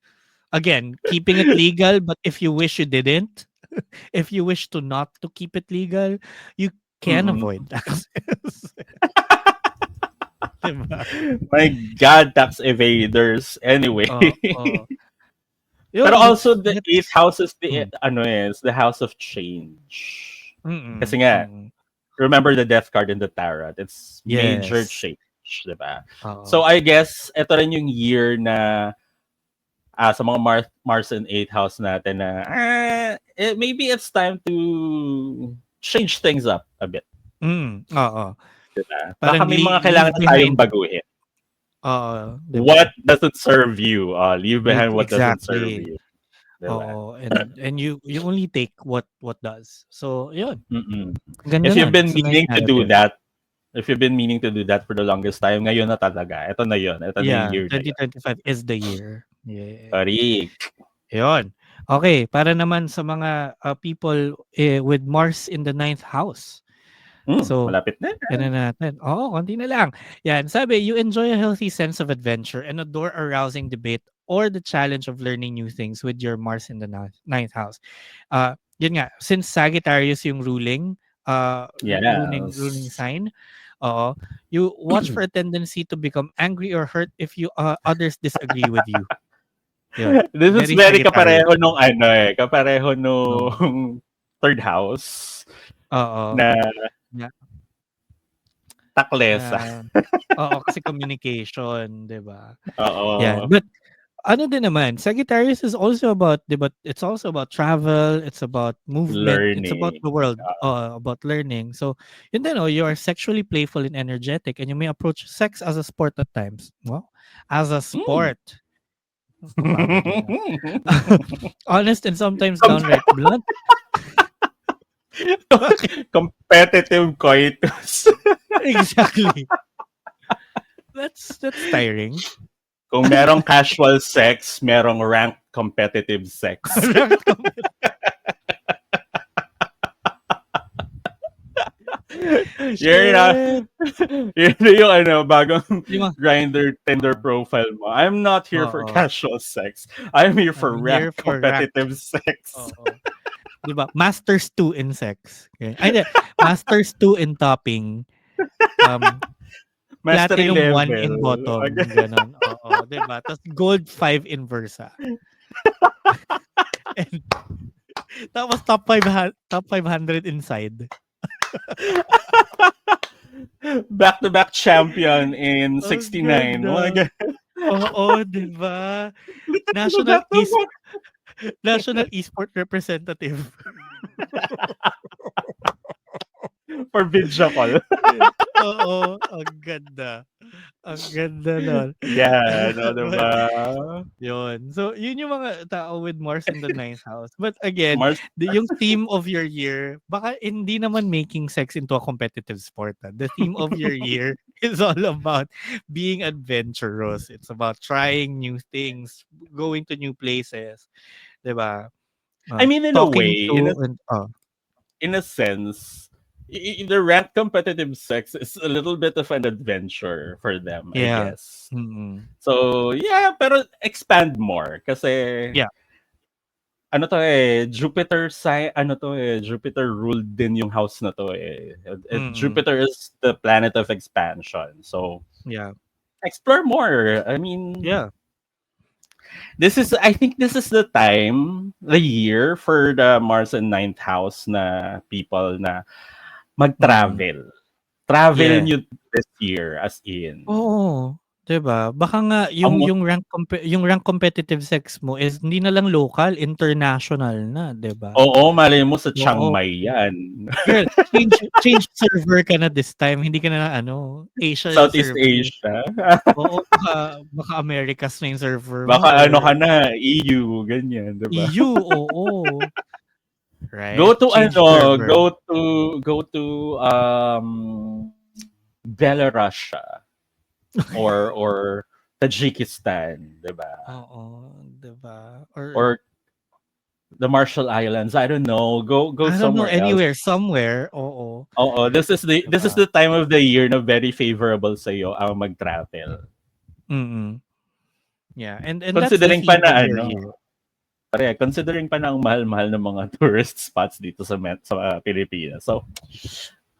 Speaker 1: Again, keeping it legal, but if you wish you didn't, if you wish to not to keep it legal, you can avoid
Speaker 2: Mm.
Speaker 1: taxes. 'Di ba?
Speaker 2: My God, tax evaders. Anyway.
Speaker 1: Oo.
Speaker 2: Pero
Speaker 1: Yun,
Speaker 2: also the eighth
Speaker 1: that's
Speaker 2: house is the
Speaker 1: hmm,
Speaker 2: ano is the house of change. Kasi
Speaker 1: mm,
Speaker 2: nga,
Speaker 1: mm.
Speaker 2: remember the death card in the tarot. It's major
Speaker 1: Yes.
Speaker 2: change. di ba? So
Speaker 1: Oo.
Speaker 2: I guess ito rin yung year na sa mga Mars and 8th house natin na maybe it's time to change things up a bit.
Speaker 1: Oo.
Speaker 2: Diba? Baka
Speaker 1: Parang
Speaker 2: may mga
Speaker 1: leave
Speaker 2: kailangan na tayong
Speaker 1: behind
Speaker 2: baguhin.
Speaker 1: oo, 'di
Speaker 2: What
Speaker 1: ba?
Speaker 2: doesn't serve you? Leave behind what doesn't serve
Speaker 1: Exactly.
Speaker 2: you. Diba?
Speaker 1: Oo, and you only take what does. So, 'yun,
Speaker 2: Mm.
Speaker 1: ganda
Speaker 2: If you've
Speaker 1: nun.
Speaker 2: been
Speaker 1: It's a nice
Speaker 2: meaning to do
Speaker 1: narrative.
Speaker 2: that, if you've been meaning to do that for the longest time, ngayon na talaga. Ito na yun. Ito na yung
Speaker 1: Yeah,
Speaker 2: year na yun.
Speaker 1: 2025 is the year. Yeah.
Speaker 2: Correct.
Speaker 1: 'Yun. Okay, para naman sa mga, people, with Mars in the ninth house. So,
Speaker 2: Malapit na.
Speaker 1: ano natin oo, konti na lang. Yan, sabi, "You enjoy a healthy sense of adventure and adore a rousing debate or the challenge of learning new things with your Mars in the ninth house." Yun nga, since Sagittarius yung ruling
Speaker 2: Yes.
Speaker 1: sign, oo, you watch for a tendency to become angry or hurt if others disagree with you. Yun,
Speaker 2: This is
Speaker 1: very
Speaker 2: very
Speaker 1: Sagittarius.
Speaker 2: kapareho nung kapareho
Speaker 1: Oo,
Speaker 2: nung third house
Speaker 1: oo,
Speaker 2: na
Speaker 1: na
Speaker 2: taklesa.
Speaker 1: na oo, kasi communication, 'di ba? Yan,
Speaker 2: Oo.
Speaker 1: but ano din naman, Sagittarius is also about, 'di ba, it's also about travel, it's about movement, it's about
Speaker 2: Learning.
Speaker 1: the world, about learning. So, yun din, you are sexually playful and energetic and you may approach sex as a sport at times. Well, as a
Speaker 2: Hmm.
Speaker 1: sport. Papagod yun. Honest and sometimes
Speaker 2: Com-
Speaker 1: downright blunt. Bakit?
Speaker 2: Competitive coitus.
Speaker 1: Exactly. That's tiring.
Speaker 2: Kung merong casual sex, merong ranked competitive sex.
Speaker 1: Ranked
Speaker 2: You're na,
Speaker 1: Shit.
Speaker 2: yun na yung bagong
Speaker 1: Di ba?
Speaker 2: Grindr Tinder profile mo. I'm not here for
Speaker 1: Oo.
Speaker 2: casual sex. I'm here
Speaker 1: I'm
Speaker 2: for
Speaker 1: here
Speaker 2: ranked
Speaker 1: for ranked.
Speaker 2: competitive sex.
Speaker 1: Oo. 'Di ba? Masters 2 in sex. Okay. Ay, hindi. Masters 2 in topping. Um,
Speaker 2: Mastery
Speaker 1: Platinum 1
Speaker 2: level.
Speaker 1: in bottom. Ganon. Oo. 'Di ba? Tapos gold 5 in Versa. And, tapos top 500 inside.
Speaker 2: Back-to-back champion in
Speaker 1: Ang
Speaker 2: 69.
Speaker 1: ganda.
Speaker 2: Mga
Speaker 1: Oo, 'di ba?
Speaker 2: Back to
Speaker 1: National
Speaker 2: back to back.
Speaker 1: National Esport Representative.
Speaker 2: For video call.
Speaker 1: Oo, ang ganda. Ang ganda nun.
Speaker 2: Yeah, no,
Speaker 1: But,
Speaker 2: diba?
Speaker 1: yun. So, yun yung mga tao with Mars in the ninth house. But again,
Speaker 2: Mars,
Speaker 1: yung theme of your year, baka hindi naman making sex into a competitive sport. The theme of your year is all about being adventurous. It's about trying new things, going to new places, 'di ba?
Speaker 2: I mean, in a
Speaker 1: Talking
Speaker 2: way,
Speaker 1: to and
Speaker 2: in a sense, the ranked competitive sex is a little bit of an adventure for them, I
Speaker 1: yeah.
Speaker 2: guess.
Speaker 1: Mm.
Speaker 2: So, yeah, pero expand more. Kasi,
Speaker 1: Yeah.
Speaker 2: Jupiter ruled din yung house na to eh.
Speaker 1: Mm.
Speaker 2: Jupiter is the planet of expansion. So,
Speaker 1: Yeah.
Speaker 2: explore more. I mean,
Speaker 1: Yeah.
Speaker 2: I think this is the year for the Mars and ninth house na people na
Speaker 1: Mm.
Speaker 2: mag-travel. Travel
Speaker 1: Yeah.
Speaker 2: nyo this year, as in.
Speaker 1: Oo, 'di ba? Baka nga yung
Speaker 2: Amo,
Speaker 1: rank competitive sex mo is hindi na lang local, international na, 'di ba?
Speaker 2: oo, malay mo sa Chiang
Speaker 1: Oo.
Speaker 2: Mai yan.
Speaker 1: Girl, change server ka na this time, hindi ka na Asia yung
Speaker 2: Southeast
Speaker 1: server.
Speaker 2: Asia.
Speaker 1: Oo, baka Americas na yung server mo
Speaker 2: Baka
Speaker 1: or
Speaker 2: ka na, EU, ganyan, di ba?
Speaker 1: EU, oo.
Speaker 2: Go
Speaker 1: Right?
Speaker 2: to
Speaker 1: Change server.
Speaker 2: go to Belarusia or Tajikistan, di ba?
Speaker 1: Oo, 'di ba? Or
Speaker 2: Or the Marshall Islands, I don't know. Go
Speaker 1: I don't know,
Speaker 2: somewhere else.
Speaker 1: anywhere, somewhere, oo.
Speaker 2: Oo,
Speaker 1: Di
Speaker 2: this is
Speaker 1: ba?
Speaker 2: the time of the year na very favorable sa iyo ang mag-travel.
Speaker 1: Mm. Yeah, and that's the
Speaker 2: Considering pa
Speaker 1: theme of
Speaker 2: na
Speaker 1: your year.
Speaker 2: considering pa na ang mahal-mahal ng mga tourist spots dito sa Pilipinas. So,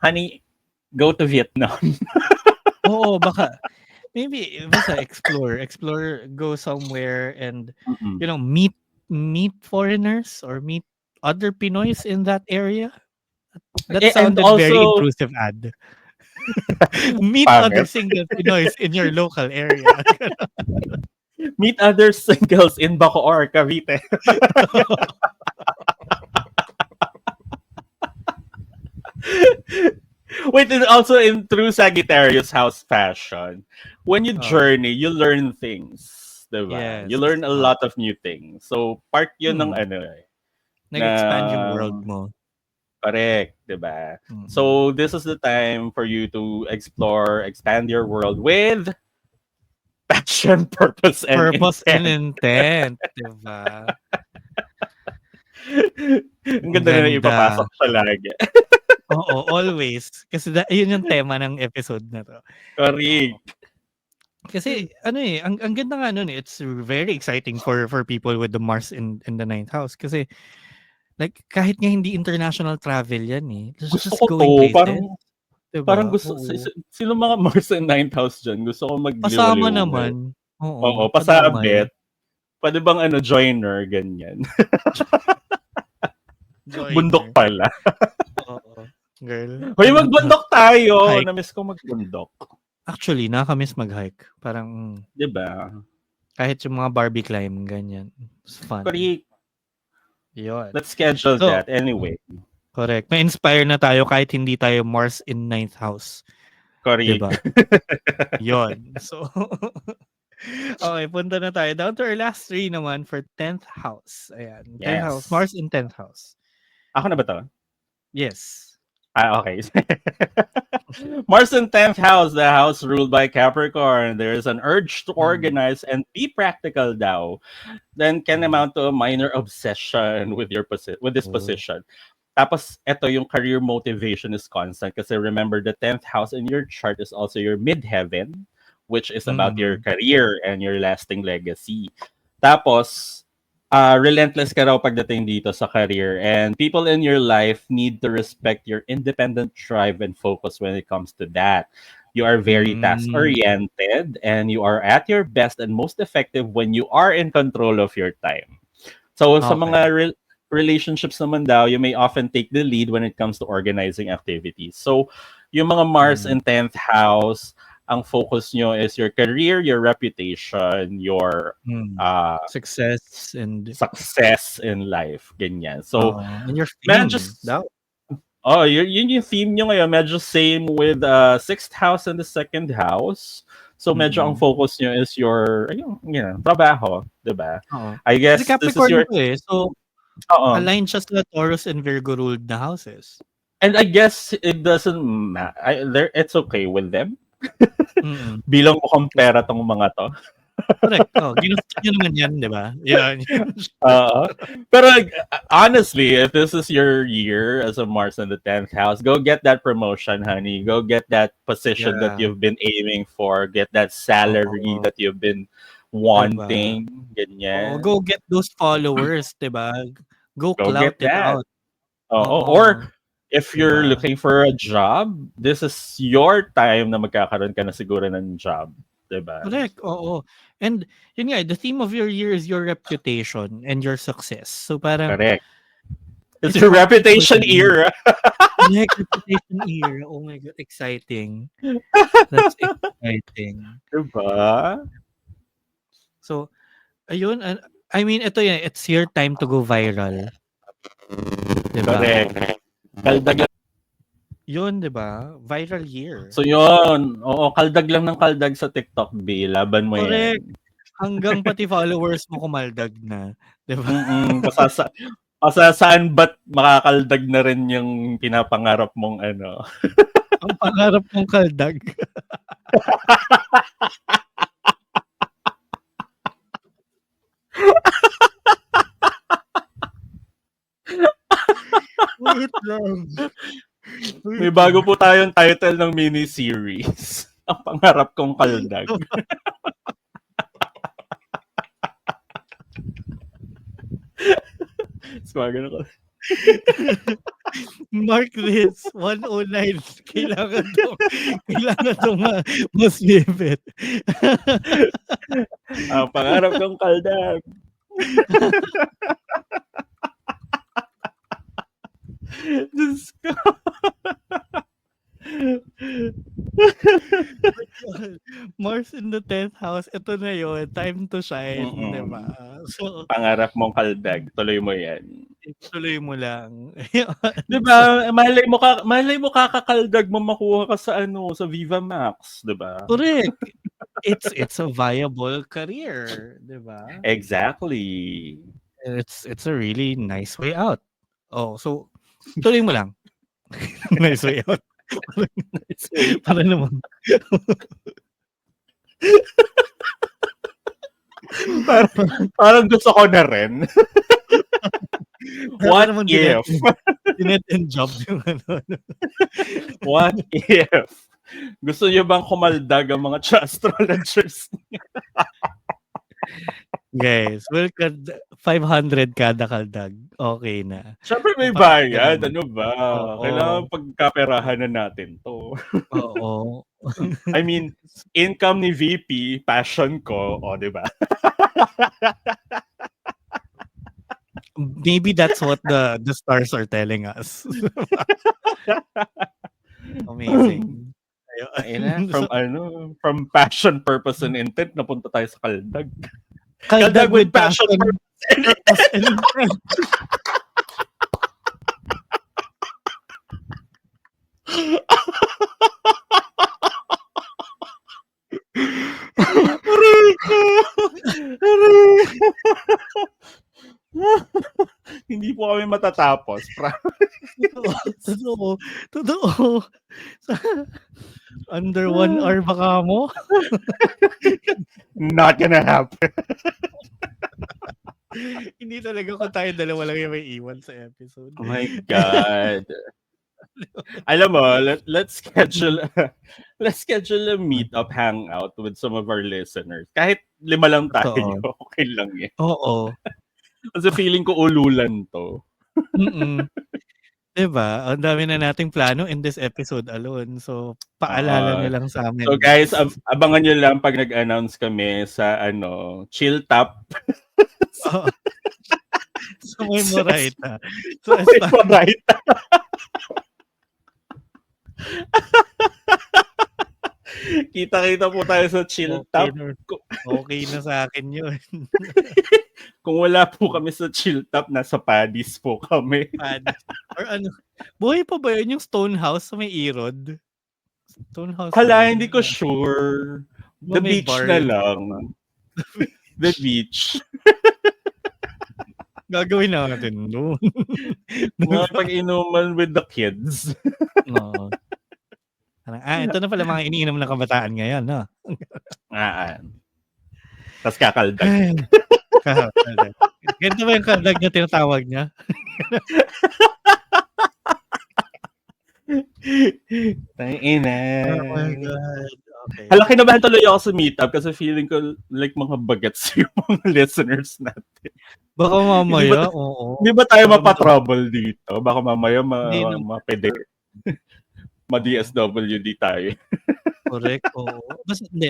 Speaker 2: honey, go to Vietnam.
Speaker 1: Oo, baka maybe basta explore, go somewhere and
Speaker 2: Mm-mm.
Speaker 1: meet foreigners or meet other Pinoys in that area. That
Speaker 2: And
Speaker 1: sounded very
Speaker 2: also,
Speaker 1: intrusive ad. Meet other
Speaker 2: Pangit.
Speaker 1: single Pinoys in your local area.
Speaker 2: Meet other singles in Bacoor, Cavite. Wait, and also in true Sagittarius house fashion, when you
Speaker 1: Oh,
Speaker 2: journey, you learn things, diba? You
Speaker 1: yes.
Speaker 2: learn a
Speaker 1: Oh,
Speaker 2: lot of new things. So, part yun ng
Speaker 1: hmm.
Speaker 2: ano eh,
Speaker 1: Nag-expand yung world
Speaker 2: ng
Speaker 1: mo.
Speaker 2: correct, diba?
Speaker 1: Mm.
Speaker 2: So, this is the time for you to explore, expand your world with passion, purpose, and
Speaker 1: Purpose and
Speaker 2: intent.
Speaker 1: intent, 'di ba?
Speaker 2: Ang
Speaker 1: Ang
Speaker 2: ganda na ipapasok
Speaker 1: ganda.
Speaker 2: siya lagi.
Speaker 1: Oo, always. Kasi yun yung tema ng episode na 'to. Oo.
Speaker 2: Correct.
Speaker 1: Kasi ano, eh, ang ganda nga nun, eh, it's very exciting for people with the Mars in the ninth house kasi like kahit nga hindi international travel yan, eh,
Speaker 2: Gusto
Speaker 1: just
Speaker 2: ko 'to,
Speaker 1: going
Speaker 2: parang
Speaker 1: places, 'di
Speaker 2: parang
Speaker 1: ba?
Speaker 2: gusto
Speaker 1: Oo.
Speaker 2: sino mga Mars and Ninth House diyan, gusto ko
Speaker 1: Pasama
Speaker 2: magliwaliw.
Speaker 1: naman,
Speaker 2: Oo,
Speaker 1: oo,
Speaker 2: pasabit.
Speaker 1: kadamay.
Speaker 2: Puwede bang ano, joiner, ganyan. Bundok
Speaker 1: Joiner,
Speaker 2: pala.
Speaker 1: oo. Girl,
Speaker 2: Hoy, magbundok tayo,
Speaker 1: hike.
Speaker 2: na-miss ko magbundok.
Speaker 1: Actually, nakaka-miss mag-hike. Parang
Speaker 2: 'Di ba?
Speaker 1: kahit yung mga Barbie climb, ganyan. It's fun.
Speaker 2: Correct.
Speaker 1: Yun.
Speaker 2: Let's schedule
Speaker 1: So,
Speaker 2: that anyway.
Speaker 1: correct. May-inspire na tayo kahit hindi tayo Mars in ninth house.
Speaker 2: Correct.
Speaker 1: 'Di ba? Yun. So, okay, punta na tayo. Down to our last three naman for 10th house. Ayan. 10th house.
Speaker 2: Yes.
Speaker 1: Mars in 10th house.
Speaker 2: Ako na ba 'to?
Speaker 1: Yes.
Speaker 2: Okay. Mars in 10th house, the house ruled by Capricorn. There is an urge to
Speaker 1: Mm.
Speaker 2: organize and be practical daw. Then can
Speaker 1: Mm.
Speaker 2: amount to a minor obsession with with this
Speaker 1: Oh.
Speaker 2: position. Tapos, eto yung career motivation is constant kasi remember the 10th house in your chart is also your midheaven, which is about your
Speaker 1: Mm.
Speaker 2: career and your lasting legacy. Tapos, relentless ka raw pagdating dito sa career and people in your life need to respect your independent drive and focus when it comes to that. You are very task
Speaker 1: Mm.
Speaker 2: oriented and you are at your best and most effective when you are in control of your time. So sa
Speaker 1: Okay.
Speaker 2: mga relationships naman daw, you may often take the lead when it comes to organizing activities. So yung mga Mars
Speaker 1: Mm.
Speaker 2: in 10th house, ang focus nyo is your career, your reputation, your
Speaker 1: Mm.
Speaker 2: uh,
Speaker 1: Success and
Speaker 2: success in life, ganyan. So,
Speaker 1: and your
Speaker 2: medyo,
Speaker 1: fame daw.
Speaker 2: yun yung theme nyo ngayon. Medyo same with sixth house and the second house. So, medyo ang
Speaker 1: Mm.
Speaker 2: focus nyo is your, trabaho, diba?
Speaker 1: Oo.
Speaker 2: I
Speaker 1: Kasi
Speaker 2: guess this is
Speaker 1: Capricorn
Speaker 2: your,
Speaker 1: to, eh. So,
Speaker 2: oo.
Speaker 1: aligned siya sa Taurus and Virgo ruled na houses.
Speaker 2: And I guess it doesn't it's okay with them.
Speaker 1: Mm.
Speaker 2: Bilang mukhang pera tong mga to.
Speaker 1: Correct. Ginusto niyo naman yan, di ba? Yan.
Speaker 2: Pero honestly, if this is your year as a Mars in the 10th house, go get that promotion, honey. Go get that position that
Speaker 1: Yeah.
Speaker 2: you've been aiming for. Get that salary
Speaker 1: Oo.
Speaker 2: that you've been
Speaker 1: Diba?
Speaker 2: wanting.
Speaker 1: Oo,
Speaker 2: Ganyan.
Speaker 1: go get those followers, di ba? Go
Speaker 2: Go
Speaker 1: clout
Speaker 2: get
Speaker 1: it
Speaker 2: that.
Speaker 1: out.
Speaker 2: Or if you're
Speaker 1: Diba?
Speaker 2: looking for a job, this is your time na magkakaroon ka na siguro ng job. Diba?
Speaker 1: Correct, oo. And yun nga, the theme of your year is your reputation and your success. So parang
Speaker 2: correct. It's your reputation year.
Speaker 1: Like reputation year. Oh my God, exciting. That's exciting.
Speaker 2: Diba?
Speaker 1: So, ayun. I mean, ito yan. It's your time to go viral. Diba?
Speaker 2: Correct. Kaldag
Speaker 1: yun, diba? Viral year.
Speaker 2: So yun, oo, kaldag lang ng kaldag sa TikTok, B. Laban mo
Speaker 1: Correct.
Speaker 2: yan.
Speaker 1: Hanggang pati followers mo kumaldag na. Diba?
Speaker 2: Saan ba't makakaldag na rin yung pinapangarap mong ano?
Speaker 1: Ang pangarap mong kaldag. Wait lang.
Speaker 2: May bago po tayong title ng mini-series. Ang pangarap kong kaldag. Swagan ako.
Speaker 1: Mark this. 109. Kailangan to mas vivid.
Speaker 2: Ang pangarap kong kaldag. Diyos ko.
Speaker 1: But yun, Mars in the 10th house, ito na yun, time to shine, 'di ba?
Speaker 2: Mm.
Speaker 1: So,
Speaker 2: Pangarap mong kaldag, tuloy mo 'yan.
Speaker 1: ituloy mo lang. Ayun,
Speaker 2: 'Di
Speaker 1: so
Speaker 2: ba, malay mo kakakaldag mo makuha ka sa ano, sa Viva Max, 'di ba?
Speaker 1: correct. It's a viable career, 'di ba?
Speaker 2: Exactly.
Speaker 1: It's a really nice way out. Oh, so tuloy mo lang. Nice way out.
Speaker 2: Nice way
Speaker 1: Para
Speaker 2: out.
Speaker 1: naman
Speaker 2: Parang parang gusto ko na rin.
Speaker 1: para
Speaker 2: What
Speaker 1: namang
Speaker 2: if?
Speaker 1: dinet and job yung ano.
Speaker 2: What if? Gusto niyo bang kumaldag ang mga astrologers?
Speaker 1: Guys, 500 kada kaldag, okey na.
Speaker 2: Siyempre may
Speaker 1: Kapag
Speaker 2: bayad,
Speaker 1: gano'n,
Speaker 2: ano ba? Kailangan
Speaker 1: oo,
Speaker 2: pagkaperahan na natin 'to.
Speaker 1: oo.
Speaker 2: I mean, income ni VP, passion ko, o 'di ba?
Speaker 1: Maybe that's what the stars are telling us. Amazing.
Speaker 2: Ayun na,
Speaker 1: Ayun. So,
Speaker 2: from passion, purpose, and intent, napunta tayo sa kaldag.
Speaker 1: kaldag
Speaker 2: Kaldag with
Speaker 1: with
Speaker 2: passion,
Speaker 1: passion,
Speaker 2: purpose, and
Speaker 1: purpose, and intent.
Speaker 2: Aray ko! Aray! Hindi po kami matatapos.
Speaker 1: Totoo, totoo, totoo. Under 1 hour ba kamo?
Speaker 2: Not gonna happen.
Speaker 1: Hindi talaga kung tayong dalawa lang yung may iwan sa episode.
Speaker 2: Oh my God. Alam mo, let's schedule a meet-up hangout with some of our listeners. Kahit 5 lang tayo,
Speaker 1: Totoo.
Speaker 2: okay lang eh.
Speaker 1: Oo.
Speaker 2: Kasi feeling ko ululan 'to.
Speaker 1: Mm. 'Di ba? Ang dami na nating plano in this episode alone. So, paalala
Speaker 2: Oo.
Speaker 1: niyo lang sa
Speaker 2: So
Speaker 1: amin,
Speaker 2: guys,
Speaker 1: guys.
Speaker 2: abangan niyo lang 'pag nag-announce kami sa ano, Chill Top
Speaker 1: Oo. Sa may
Speaker 2: sa
Speaker 1: Moraita.
Speaker 2: sa
Speaker 1: Sa
Speaker 2: may
Speaker 1: Estan
Speaker 2: Moraita. Kita-kita po tayo sa Chill
Speaker 1: okey
Speaker 2: Top.
Speaker 1: na okey na sa'kin yun.
Speaker 2: Kung wala po kami sa Chill Top, nasa Paddy's po kami.
Speaker 1: Paddy's or ano, buhay pa ba yun yung Stone House sa may Erod? Stone House ba
Speaker 2: Hala,
Speaker 1: yun?
Speaker 2: hindi ko sure.
Speaker 1: 'Di ba
Speaker 2: The
Speaker 1: may
Speaker 2: beach
Speaker 1: bar
Speaker 2: na
Speaker 1: yun?
Speaker 2: lang. The beach.
Speaker 1: Gagawin natin dun. 'Di
Speaker 2: Mga
Speaker 1: ba?
Speaker 2: pag-inuman with the kids.
Speaker 1: Oo. Parang, ito na pala mga iniinom ng kabataan ngayon 'no?
Speaker 2: Tas kakaldag.
Speaker 1: Ay, kaldag. Ganito ba yung kaldag na tinatawag niya?
Speaker 2: Tangina.
Speaker 1: Oh my God, okay.
Speaker 2: Hala, kinabahan tuloy ako sa meetup kasi feeling ko like mga bagets yung mga listeners natin.
Speaker 1: Baka
Speaker 2: Hindi ba,
Speaker 1: mamaya, oo.
Speaker 2: hindi ba tayo
Speaker 1: Baka
Speaker 2: mapa-trouble dito? Baka mamaya
Speaker 1: hindi naman.
Speaker 2: mapede,
Speaker 1: Oo,
Speaker 2: ma-DSWD tayo.
Speaker 1: correct, oo.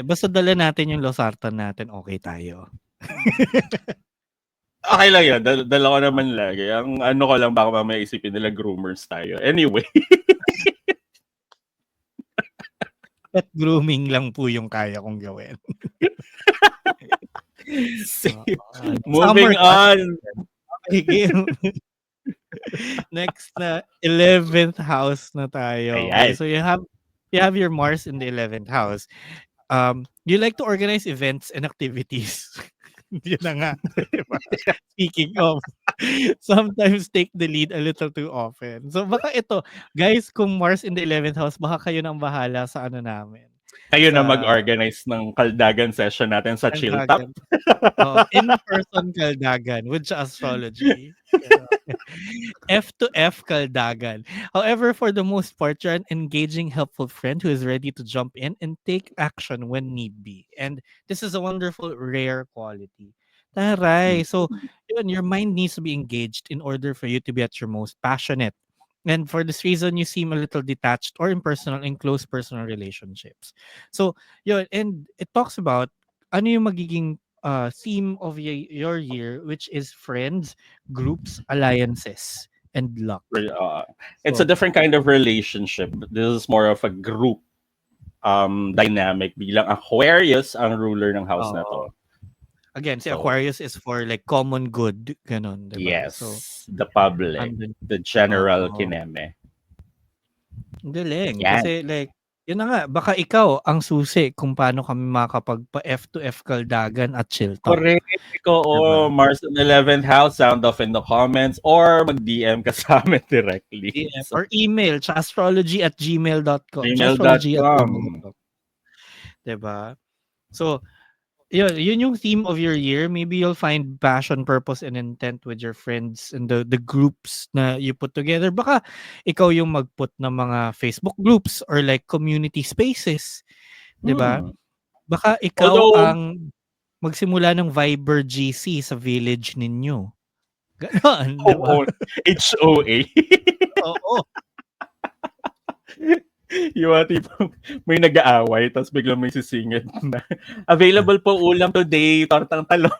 Speaker 1: Basta dala natin yung losartan natin, okey tayo.
Speaker 2: Okay lang yun, dala ko naman lagi. Ang ano ko lang, baka mamaya isipin nila groomers tayo. Anyway.
Speaker 1: Pet grooming lang po yung kaya kong gawin.
Speaker 2: Moving on.
Speaker 1: Okay, next na 11th house na tayo. Okay,
Speaker 2: Ayan.
Speaker 1: so you have your Mars in the 11th house. You like to organize events and activities. Yun na nga, di ba? Speaking of, sometimes take the lead a little too often. So baka ito, guys, kung Mars in the 11th house, baka kayo nang bahala sa ano namin.
Speaker 2: Kayo na
Speaker 1: Sa
Speaker 2: mag-organize ng kaldagan session natin sa Chill Top.
Speaker 1: kaldagan. In-person kaldagan with astrology. F to F kaldagan. However, for the most part, you're an engaging, helpful friend who is ready to jump in and take action when need be. And this is a wonderful, rare quality. Taray. So, yun, your mind needs to be engaged in order for you to be at your most passionate. And for this reason, you seem a little detached or impersonal in close personal relationships. So, yun. And it talks about ano yung magiging theme of your year, which is friends, groups, alliances, and luck.
Speaker 2: It's a
Speaker 1: So,
Speaker 2: different kind of relationship. This is more of a group dynamic bilang Aquarius ang ruler ng house na to.
Speaker 1: Oo. Again, si
Speaker 2: So,
Speaker 1: Aquarius is for like common good, gano'n, 'di ba? So,
Speaker 2: yes, the public,
Speaker 1: andun
Speaker 2: the general
Speaker 1: oo.
Speaker 2: kineme.
Speaker 1: Ang galing
Speaker 2: Yan.
Speaker 1: kasi like, yun na nga, baka ikaw ang susi kung paano kami makakapagpa-F to F kaldagan at chill talk,
Speaker 2: Correct.
Speaker 1: 'di
Speaker 2: Oo,
Speaker 1: ba?
Speaker 2: Mars in 11th house, sound off in the comments or mag-DM ka sa amin directly.
Speaker 1: DM
Speaker 2: So,
Speaker 1: or email astrology@gmail.com,
Speaker 2: gmail.com.
Speaker 1: 'di ba? So, yun yung theme of your year. Maybe you'll find passion, purpose, and intent with your friends and the groups na you put together. Baka ikaw yung mag-put ng mga Facebook groups or like community spaces, 'di ba?
Speaker 2: Hmm.
Speaker 1: Baka ikaw
Speaker 2: Although,
Speaker 1: ang magsimula ng Viber GC sa village ninyo. Gano'n, 'di ba?
Speaker 2: oo, HOA.
Speaker 1: Oo.
Speaker 2: Yung mga tipong may nag-aaway tapos biglang may sisingit na available po ulam today, tortang talong,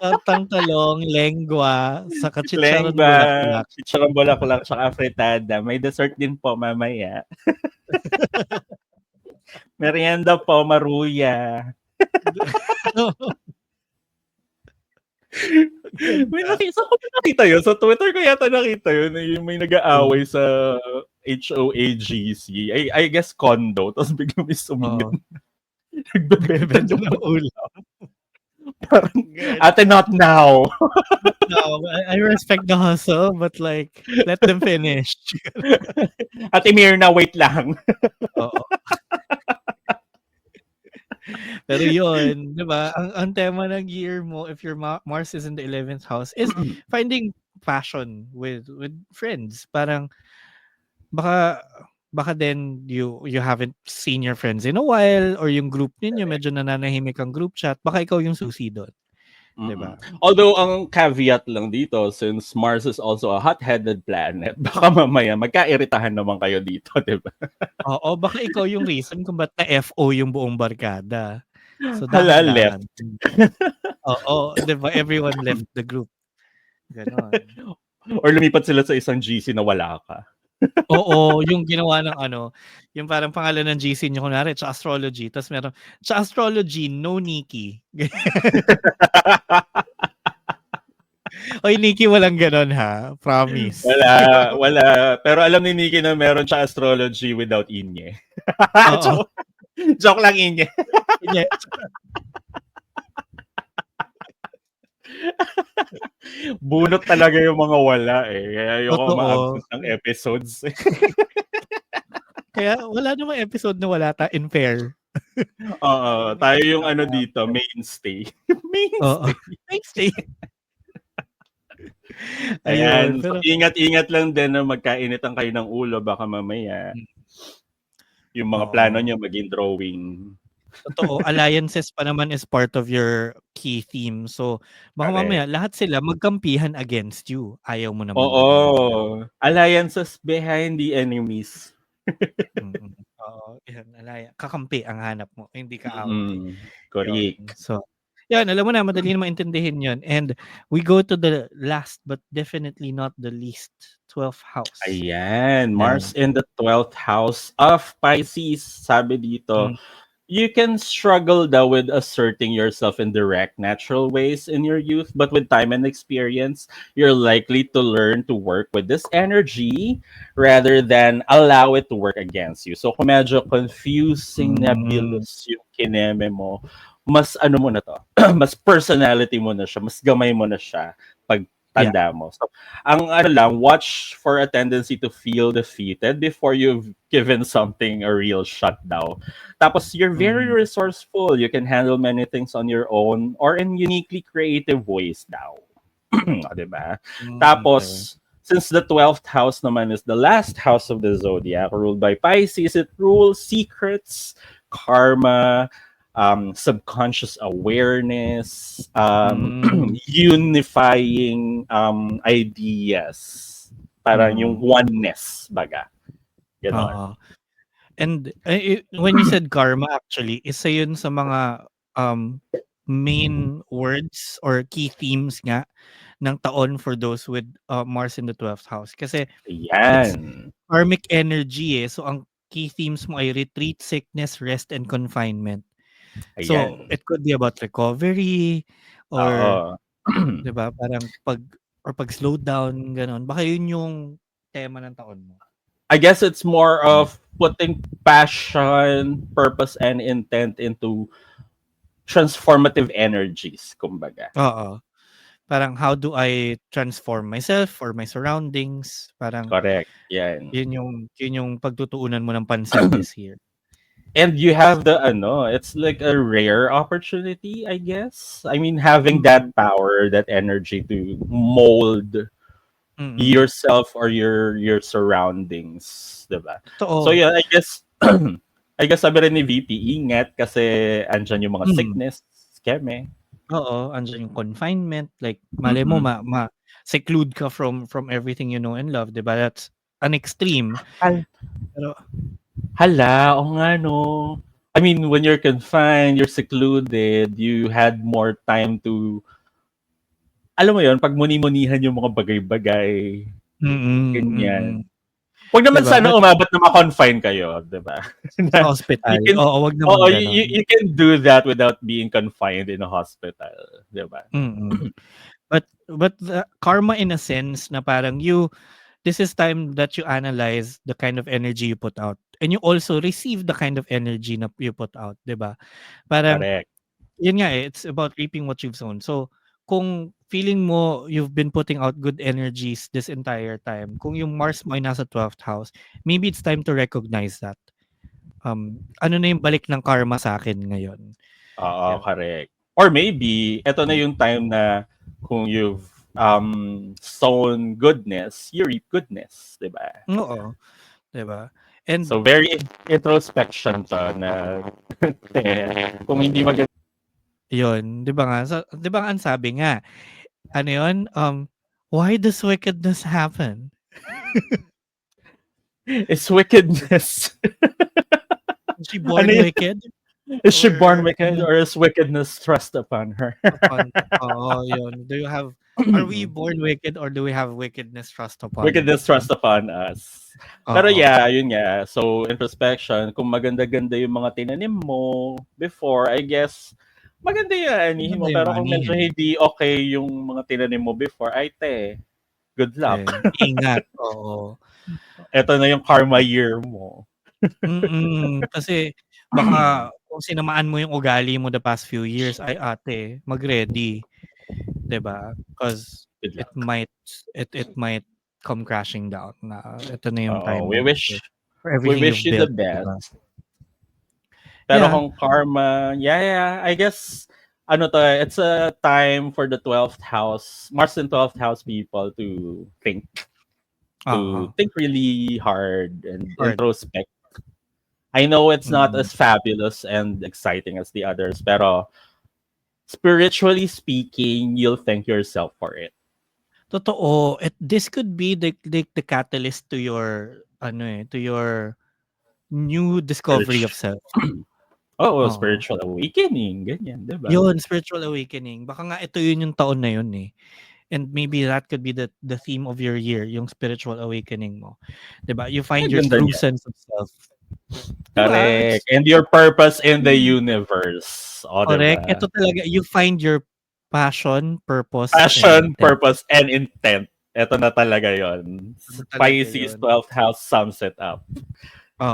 Speaker 1: Tortang talong, lengwa, saka chicharon
Speaker 2: lengba,
Speaker 1: bulaklak.
Speaker 2: chicharong bulaklak, tsaka fritada. May dessert din po mamaya. Merienda po, maruya. May
Speaker 1: Ganda.
Speaker 2: saan ko ba nakita yun? Sa Twitter ko yata nakita yun, yung may nag-aaway sa HOAGC. I guess condo. Tapos biglang may sumingit.
Speaker 1: Oo.
Speaker 2: Nagbebenta
Speaker 1: Nagbebenta ng ulam.
Speaker 2: Parang,
Speaker 1: Good.
Speaker 2: ate, not now.
Speaker 1: No, I respect the hustle, but like, let them finish.
Speaker 2: Ate Mirna, wait lang.
Speaker 1: Oo. Pero yun, 'di ba? Ang tema ng year mo if your Mars is in the 11th house is finding passion with friends. Parang baka baka then you haven't seen your friends in a while or yung group ninyo medyo nananahimik ang group chat. Baka ikaw yung susi doon, 'di ba?
Speaker 2: Although, ang caveat lang dito, since Mars is also a hot-headed planet, baka mamaya magkairitahan naman kayo dito, di ba?
Speaker 1: Oo, baka ikaw yung reason kung ba't na-FO yung buong barkada. So
Speaker 2: Hala, left.
Speaker 1: dahan-dahan. Oo, 'di ba? Everyone left the group. Ganon.
Speaker 2: Or lumipat sila sa isang GC na wala ka.
Speaker 1: Oo, yung ginawa ng ano, yung parang pangalan ng GC niyo kunwari Cha-Astrology tapos meron Cha-Astrology, no Nikki. Oy, Nikki, walang gano'n ha, promise.
Speaker 2: Wala. Pero alam ni Nikki na meron siya astrology without Inye.
Speaker 1: Oo.
Speaker 2: Joke lang, Inye.
Speaker 1: Inye.
Speaker 2: Bunot talaga yung mga wala eh. Kaya ayoko
Speaker 1: Totoo.
Speaker 2: ma-absent ng episodes.
Speaker 1: Kaya wala namang episode na wala in pair.
Speaker 2: Oo, tayo yung ano dito, mainstay.
Speaker 1: Oo, mainstay.
Speaker 2: Ayan,
Speaker 1: Ayun,
Speaker 2: so
Speaker 1: pero
Speaker 2: ingat-ingat lang din na magkainitan kayo ng ulo baka mamaya yung mga plano nyo maging drawing.
Speaker 1: Totoo, alliances pa naman is part of your key theme. So, baka mamaya lahat sila magkampihan against you. Ayaw mo naman
Speaker 2: Oo,
Speaker 1: nun.
Speaker 2: alliances behind the enemies.
Speaker 1: Oo, yan, kakampi ang hanap mo, hindi kaaway.
Speaker 2: Correct.
Speaker 1: So, yan, alam mo na, madali na maintindihin yun. And we go to the last but definitely not the least, 12th house.
Speaker 2: Ayan, Mars in the 12th house of Pisces. Sabi dito, you can struggle daw with asserting yourself in direct, natural ways in your youth, but with time and experience, you're likely to learn to work with this energy rather than allow it to work against you. So kung medyo confusing, nebulous yung kineme mo, mas ano mo na to, mas personality mo na siya, mas gamay mo na siya pag tanda mo. So, ang ano lang, watch for a tendency to feel defeated before you've given something a real shot daw. Tapos, you're very resourceful. You can handle many things on your own or in uniquely creative ways daw. Diba? Tapos, since the 12th house naman is the last house of the zodiac, ruled by Pisces, it rules secrets, karma, subconscious awareness, unifying ideas. Parang yung oneness, baga. Ganon.
Speaker 1: And when you said karma, actually, isa yun sa mga main words or key themes nga ng taon for those with Mars in the 12th house. Kasi it's
Speaker 2: Yan.
Speaker 1: karmic energy eh. So ang key themes mo ay retreat, sickness, rest, and confinement. So,
Speaker 2: Ayan.
Speaker 1: it could be about recovery or
Speaker 2: Oo.
Speaker 1: 'di ba, parang pag-slow down, gano'n. Baka yun yung tema ng taon mo.
Speaker 2: I guess it's more of putting passion, purpose, and intent into transformative energies, kumbaga.
Speaker 1: Oo. Parang how do I transform myself or my surroundings, parang
Speaker 2: Correct. Yan.
Speaker 1: yun yung pagtutuunan mo ng pansin this year.
Speaker 2: And you have the ano, it's like a rare opportunity, I guess. I mean, having
Speaker 1: Mm,
Speaker 2: that power, that energy to mold
Speaker 1: mm.
Speaker 2: yourself or your surroundings, 'di ba? So
Speaker 1: Totoo.
Speaker 2: yeah, I guess I guess sabi rin ni VP, ingat kasi andyan yung mga
Speaker 1: Hmm,
Speaker 2: sickness, skeme.
Speaker 1: oo, andiyan yung confinement, like malay mo
Speaker 2: Mm.
Speaker 1: seclude ka from everything you know and love, 'di ba? That's an extreme,
Speaker 2: Hal
Speaker 1: pero
Speaker 2: hala, oo nga 'no. I mean, when you're confined, you're secluded, you had more time to alam mo yon pagmuni-munihan yung mga bagay-bagay, ganyan.
Speaker 1: mm.
Speaker 2: 'Wag
Speaker 1: 'Di
Speaker 2: naman
Speaker 1: ba?
Speaker 2: sana
Speaker 1: But
Speaker 2: umabot na ma-confine kayo, 'di ba?
Speaker 1: sa
Speaker 2: Na
Speaker 1: hospital,
Speaker 2: you can
Speaker 1: oo, wag
Speaker 2: oo,
Speaker 1: naman
Speaker 2: you
Speaker 1: gano'n.
Speaker 2: you can do that without being confined in a hospital, 'di ba?
Speaker 1: Mm. But the karma in a sense na parang this is time that you analyze the kind of energy you put out and you also receive the kind of energy na you put out, 'di ba? Parang
Speaker 2: Correct.
Speaker 1: yun nga, eh, it's about reaping what you've sown. So, kung feeling mo you've been putting out good energies this entire time, kung yung Mars mo ay nasa 12th house, maybe it's time to recognize that. Ano na yung balik ng karma sa akin ngayon,
Speaker 2: Oo,
Speaker 1: 'di ba?
Speaker 2: correct. Or maybe eto na yung time na kung you've, sown goodness, you reap goodness, 'di ba?
Speaker 1: Oo, 'di ba? And
Speaker 2: So, very introspection 'to na kung hindi maganda
Speaker 1: yun, 'di ba nga, 'di ba nga ang sabi nga, ano yun, why does wickedness happen?
Speaker 2: is wickedness.
Speaker 1: Was she
Speaker 2: Ano
Speaker 1: born
Speaker 2: yun?
Speaker 1: wicked
Speaker 2: Is she born
Speaker 1: or
Speaker 2: wicked
Speaker 1: ano
Speaker 2: or is wickedness thrust upon her?
Speaker 1: upon oo, yun. Are we born wicked or do we have wickedness thrust upon us,
Speaker 2: Wickedness
Speaker 1: 'di ba?
Speaker 2: thrust upon us. Pero
Speaker 1: Oo,
Speaker 2: yeah, yun nga. So, introspection, kung maganda-ganda yung mga tinanim mo before, I guess, maganda yung anihin
Speaker 1: maganda
Speaker 2: mo.
Speaker 1: yung
Speaker 2: Pero kung medyo
Speaker 1: anihin,
Speaker 2: hindi okay yung mga tinanim mo before, ay te, good luck.
Speaker 1: ingat, oo.
Speaker 2: Eto na yung karma year mo.
Speaker 1: Kasi baka kung sinamaan mo yung ugali mo the past few years, ay ate, mag-ready, 'di ba? 'Cause
Speaker 2: Good
Speaker 1: it
Speaker 2: luck.
Speaker 1: might it might come crashing down na ito na yung
Speaker 2: Oo,
Speaker 1: time mo for
Speaker 2: we
Speaker 1: everything
Speaker 2: wish
Speaker 1: you've
Speaker 2: you the
Speaker 1: built, 'di ba?
Speaker 2: best. Pero
Speaker 1: Yeah,
Speaker 2: kung karma, yeah, I guess, ano to, it's a time for the 12th house, Mars and 12th house people to
Speaker 1: uh-huh,
Speaker 2: think really hard and
Speaker 1: hard,
Speaker 2: introspect. I know it's not
Speaker 1: mm.
Speaker 2: as fabulous and exciting as the others, pero spiritually speaking, you'll thank yourself for it.
Speaker 1: Totoo, this could be the catalyst to your ano, to your new discovery of
Speaker 2: Spiritual,
Speaker 1: self.
Speaker 2: oh,
Speaker 1: Oo.
Speaker 2: spiritual awakening, ganyan, di ba?
Speaker 1: Yun, spiritual awakening. Baka nga ito yun yung taon na yun, eh. And maybe that could be the theme of your year, yung spiritual awakening mo, 'di ba? You find
Speaker 2: Ang
Speaker 1: your
Speaker 2: ganda
Speaker 1: true
Speaker 2: niya.
Speaker 1: sense of self. 'Di ba?
Speaker 2: Correct.
Speaker 1: It's
Speaker 2: And your purpose in the
Speaker 1: mm,
Speaker 2: universe. O, di
Speaker 1: correct.
Speaker 2: ba?
Speaker 1: Ito talaga, you find your passion, purpose, and
Speaker 2: Passion,
Speaker 1: intent.
Speaker 2: purpose, and intent. Ito na talaga yon.
Speaker 1: Ito na talaga
Speaker 2: Pisces
Speaker 1: yun.
Speaker 2: 12th house sums it up.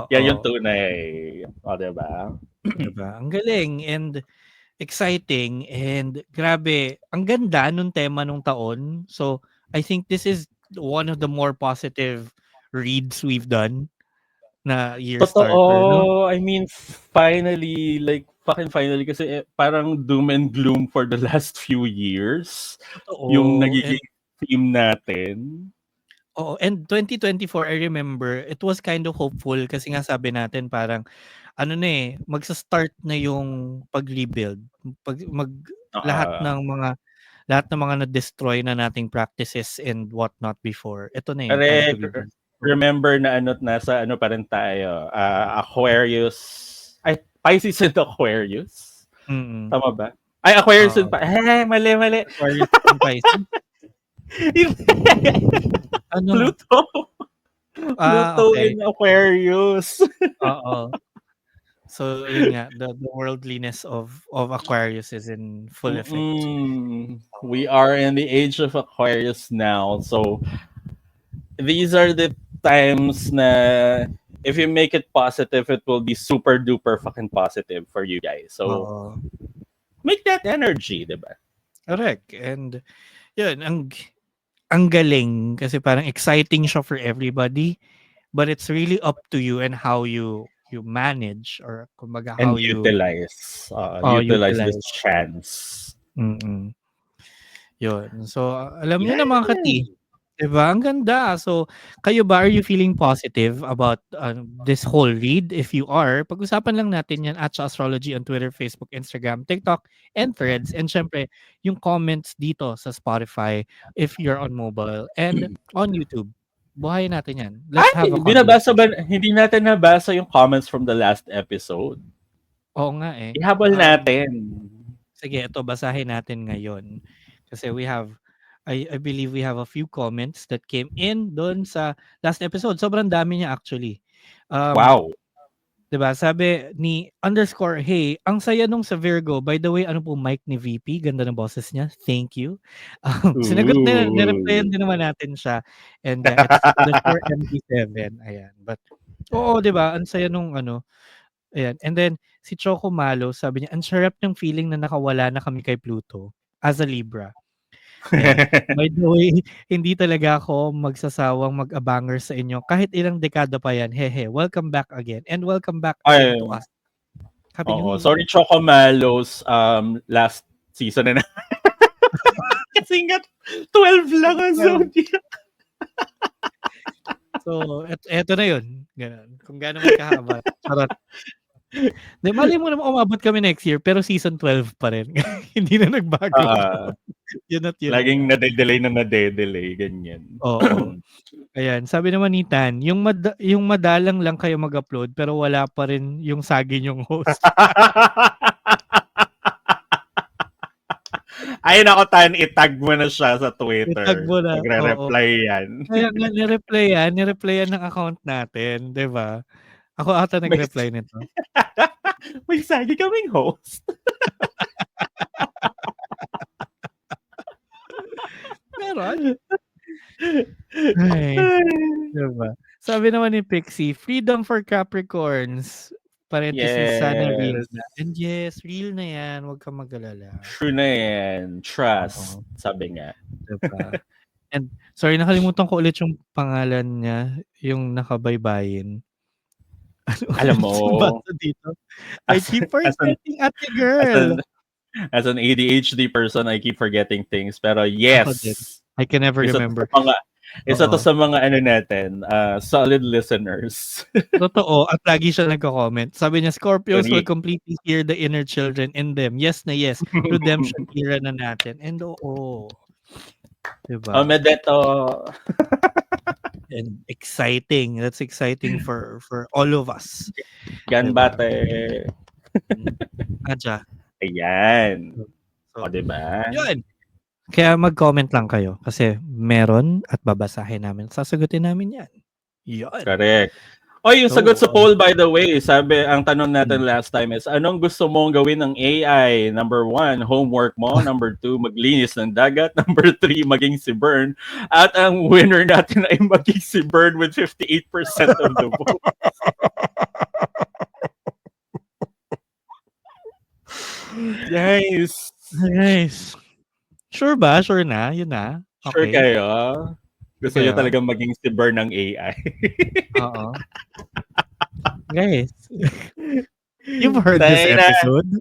Speaker 2: Yan yung
Speaker 1: Oo,
Speaker 2: tunay. O, diba?
Speaker 1: 'di ba? Ang galing and exciting and grabe, ang ganda nung tema nung taon. So, I think this is one of the more positive reads we've done na year starter, 'no?
Speaker 2: Totoo. I mean, finally, like, fucking finally, kasi parang doom and gloom for the last few years. Yung
Speaker 1: Totoo and
Speaker 2: nagiging theme natin.
Speaker 1: oo, and 2024 I remember it was kind of hopeful kasi nga sabi natin parang ano na, eh, magsa-start na yung pag-rebuild, lahat
Speaker 2: Uh,
Speaker 1: ng mga lahat ng mga na-destroy na nating practices and whatnot before, ito na, eh, time to
Speaker 2: correct.
Speaker 1: rebuild. So
Speaker 2: Remember na ano't nasa ano pa rin tayo, Aquarius, ay, Pisces and Aquarius?
Speaker 1: mm,
Speaker 2: Tama ba? Ay, Aquarius and
Speaker 1: oo.
Speaker 2: mali, mali.
Speaker 1: Aquarius and Pisces. Ano?
Speaker 2: Pluto. Pluto
Speaker 1: Okay.
Speaker 2: in Aquarius.
Speaker 1: Oo. So, yun nga, the worldliness of Aquarius is in full effect.
Speaker 2: We are in the age of Aquarius now. So these are the times na if you make it positive, it will be super duper fucking positive for you guys. So
Speaker 1: Oo.
Speaker 2: make that energy, diba?
Speaker 1: Correct. And yun, ang galing kasi parang exciting siya for everybody, but it's really up to you and how you manage or kumbaga how
Speaker 2: And
Speaker 1: you
Speaker 2: utilize this
Speaker 1: utilize.
Speaker 2: chance.
Speaker 1: Mm. Yun. So, alam niyo na mga kati,
Speaker 2: Yan.
Speaker 1: 'di ba? Ang ganda. So, kayo ba, are you feeling positive about this whole read? If you are, pag-usapan lang natin 'yan at Astrology on Twitter, Facebook, Instagram, TikTok, and Threads. And syempre, yung comments dito sa Spotify if you're on mobile and on YouTube. Buhayin natin 'yan. Let's have a conversation.
Speaker 2: Hindi natin nabasa yung comments from the last episode.
Speaker 1: Oo nga eh.
Speaker 2: Ihabol natin.
Speaker 1: Sige, ito basahin natin ngayon. Kasi I believe we have a few comments that came in doon sa last episode. Sobrang dami niya actually.
Speaker 2: Wow.
Speaker 1: 'Di ba? Sabi ni underscore, hey, ang saya nung sa Virgo. By the way, ano po mic ni VP? Ganda ng boses niya. Thank you. Sinagot na, nireplyan din naman natin siya. And yeah, it's underscore MD7. Ayan. But, oo, 'di ba? Ang saya nung ano, ayan. And then, si Choco Malo, sabi niya, ang sarap ng feeling na nakawala na kami kay Pluto as a Libra. Ayan. By the way, hindi talaga ako magsasawang mag-abanger sa inyo. Kahit ilang dekada pa yan. Hehe. Welcome back again. And welcome back again
Speaker 2: Ay,
Speaker 1: to us. Happy New Year.
Speaker 2: sorry Chocomalos, last season na. Kasi nga 12 lang ang zodiac.
Speaker 1: So, eto na yun. Ganun. Kung gaano man kahaba. Charot. Di, mali mo naman umabot kami next year, pero season 12 pa rin. Hindi na nagbago. Yun at yun.
Speaker 2: Laging nade-delay, ganyan.
Speaker 1: Oo. Ayan, sabi naman ni Tan, yung madalang lang kayo mag-upload, pero wala pa rin yung saging yung host.
Speaker 2: Ay, nako Tan, itag mo na siya sa Twitter.
Speaker 1: Itag mo na.
Speaker 2: Magre-reply yan.
Speaker 1: Kaya nga, nireply yan ng account natin, di ba? Ako ata nag-reply nito.
Speaker 2: May sagi kaming host.
Speaker 1: Meron. Ay, diba? Sabi naman ni Pixie, freedom for Capricorns. Parenthesis, sana real na. And yes, real na yan. Huwag kang mag-alala.
Speaker 2: True na yan. Trust, sabi nga.
Speaker 1: Diba? And sorry, nakalimutan ko ulit yung pangalan niya, yung nakabaybayin.
Speaker 2: Alam mo,
Speaker 1: dito. I keep forgetting ate girl.
Speaker 2: As an ADHD person, I keep forgetting things. Pero yes,
Speaker 1: I can never remember.
Speaker 2: Isa to sa mga ano natin, solid listeners.
Speaker 1: Totoo. At lagi siya nagko-comment. Sabi niya, Scorpios will completely hear the inner children in them. Yes na yes. Redemption era na natin. And oo. Diba?
Speaker 2: Medeto.
Speaker 1: And exciting. That's exciting for all of us.
Speaker 2: Ganbate.
Speaker 1: Aja.
Speaker 2: Ayan.
Speaker 1: So,
Speaker 2: diba?
Speaker 1: Yun. Kaya mag-comment lang kayo kasi meron at babasahin namin. Sasagutin namin yan. Yun.
Speaker 2: Correct. Yung sagot sa poll, by the way, sabi, ang tanong natin last time is, anong gusto mong gawin ng AI? Number 1, homework mo. Number 2, maglinis ng dagat. Number 3, maging si Bern. At ang winner natin ay maging si Bern with 58% of the vote.
Speaker 1: Nice. Sure ba? Sure na? Yun na? Okay.
Speaker 2: Sure kayo? Gusto niyo talagang maging si Bern ng AI?
Speaker 1: Oo. Guys, you've heard this episode?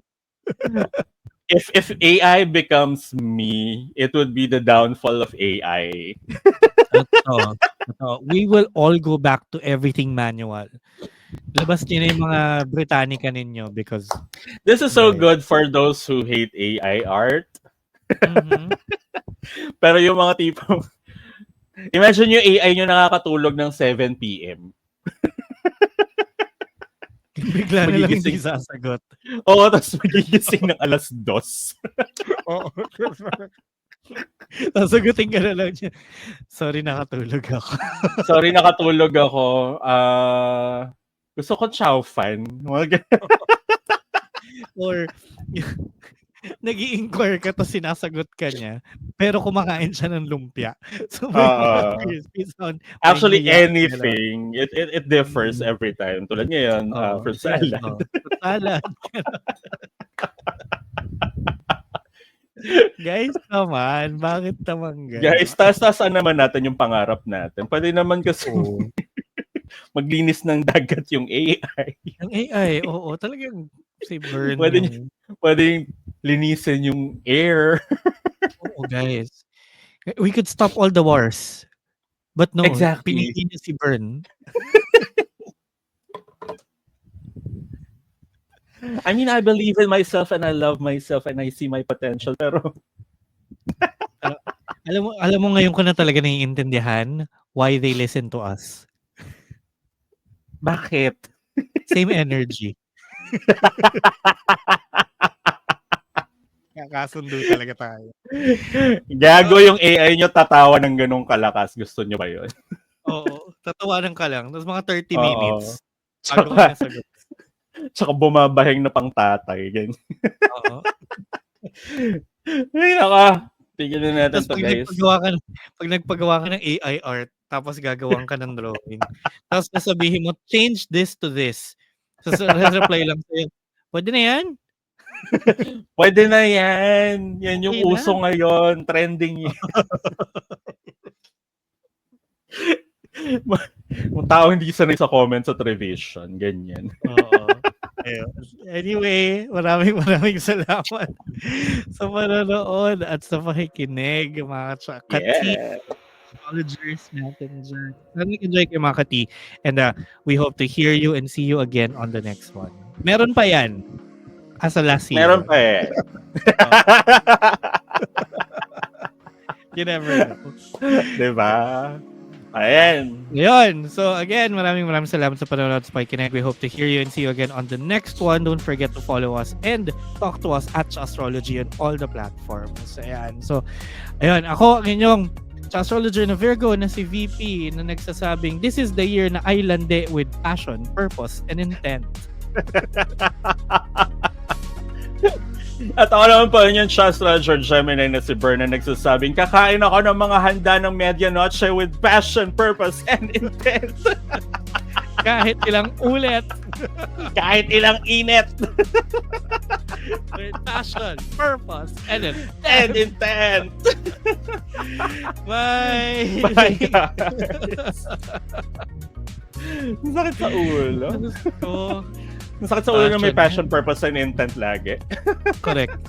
Speaker 2: If AI becomes me, it would be the downfall of AI.
Speaker 1: We will all go back to everything manual. Labas niyo na yung mga Britannica ninyo because
Speaker 2: this is so good for those who hate AI art. Pero yung mga tipong imagine yung AI nyo nakakatulog ng 7 p.m.
Speaker 1: Bigla na lang hindi sasagot.
Speaker 2: Oo, tapos magigising ng alas 2.
Speaker 1: Oo. Sasagutin ka na lang niya, "Sorry, nakatulog ako."
Speaker 2: Sorry, nakatulog ako. Gusto ko chow fan. Mga ganun.
Speaker 1: Or nag-i-inquire ka tapos sinasagot ka niya, pero kumakain siya ng lumpia. So, may mga
Speaker 2: Oo.
Speaker 1: crispy sound, may
Speaker 2: Actually,
Speaker 1: hiya, gano'n.
Speaker 2: anything. It differs
Speaker 1: Mm.
Speaker 2: every time. Tulad ngayon,
Speaker 1: Oo,
Speaker 2: fruit
Speaker 1: ayan,
Speaker 2: salad.
Speaker 1: fruit salad, gano'n. Guys naman, bakit naman
Speaker 2: Guys,
Speaker 1: gano'n?
Speaker 2: taas-taasan naman natin yung pangarap natin. Puwede naman kasing
Speaker 1: Oo.
Speaker 2: maglinis ng dagat yung AI.
Speaker 1: Ang AI, oo, talagang si Vern
Speaker 2: Puwede
Speaker 1: yung
Speaker 2: puwedeng linisin yung air.
Speaker 1: oo, guys. We could stop all the wars, but no,
Speaker 2: Exactly.
Speaker 1: pinili niya si Vern.
Speaker 2: I mean, I believe in myself and I love myself and I see my potential, pero
Speaker 1: Ah, alam mo ngayon ko na talaga naiintindihan why they listen to us.
Speaker 2: bakit?
Speaker 1: Same energy. Magkakasundo talaga tayo.
Speaker 2: Gago yung AI niyo tatawa ng gano'ng kalakas, gusto niyo ba yun?
Speaker 1: Oo, tatawanan ka lang tapos mga 30
Speaker 2: Oo.
Speaker 1: minutes bago ka
Speaker 2: Tsaka
Speaker 1: nasagot.
Speaker 2: tsaka bumabahing na pang-tatay, ganyan.
Speaker 1: Oo.
Speaker 2: Ay, naku, tignan na natin
Speaker 1: Tapos
Speaker 2: 'to, guys.
Speaker 1: pag nagpagawa ka ng AI art, tapos gagawan ka ng drawing, tapos sasabihin mo, "Change this to this." Tapos re-reply lang sa'yo, "Puwede na 'yan,
Speaker 2: Puwede na 'yan, 'yan yung
Speaker 1: okey na."
Speaker 2: uso ngayon, trending 'yan. Yung taong hindi sanay sa comments at revision, ganyan.
Speaker 1: Oo, ayun. Anyway, maraming salamat sa panonood at sa pakikinig mga ka-tea
Speaker 2: Yeah.
Speaker 1: astrologers natin diyan. Sana nag-enjoy kayo mga ka-tea and, we hope to hear you and see you again on the next one. Meron pa 'yan, as a last
Speaker 2: Meron
Speaker 1: season.
Speaker 2: pa, eh.
Speaker 1: Oo. You never know.
Speaker 2: 'Di ba? Ayan.
Speaker 1: Ayun. So again, maraming salamat sa panonood sa pakikinig. We hope to hear you and see you again on the next one. Don't forget to follow us and talk to us at Astrology on all the platforms. Ayan. So, ayun. Ako ang inyong astrologer na Virgo na si VP na nagsasabing, this is the year na I lande with passion, purpose, and intent.
Speaker 2: At ako naman po yun yung astrologer Gemini na si Bern na nagsasabing, kakain ako ng mga handa ng medianoche with passion, purpose, and intent.
Speaker 1: Kahit ilang ulit.
Speaker 2: Kahit ilang init.
Speaker 1: With passion, purpose, and
Speaker 2: And intent.
Speaker 1: Bye!
Speaker 2: Bye, guys. Ang sakit sa ulo.
Speaker 1: Gusto.
Speaker 2: Ang sakit sa ulo na may passion, purpose, and intent lagi.
Speaker 1: Correct.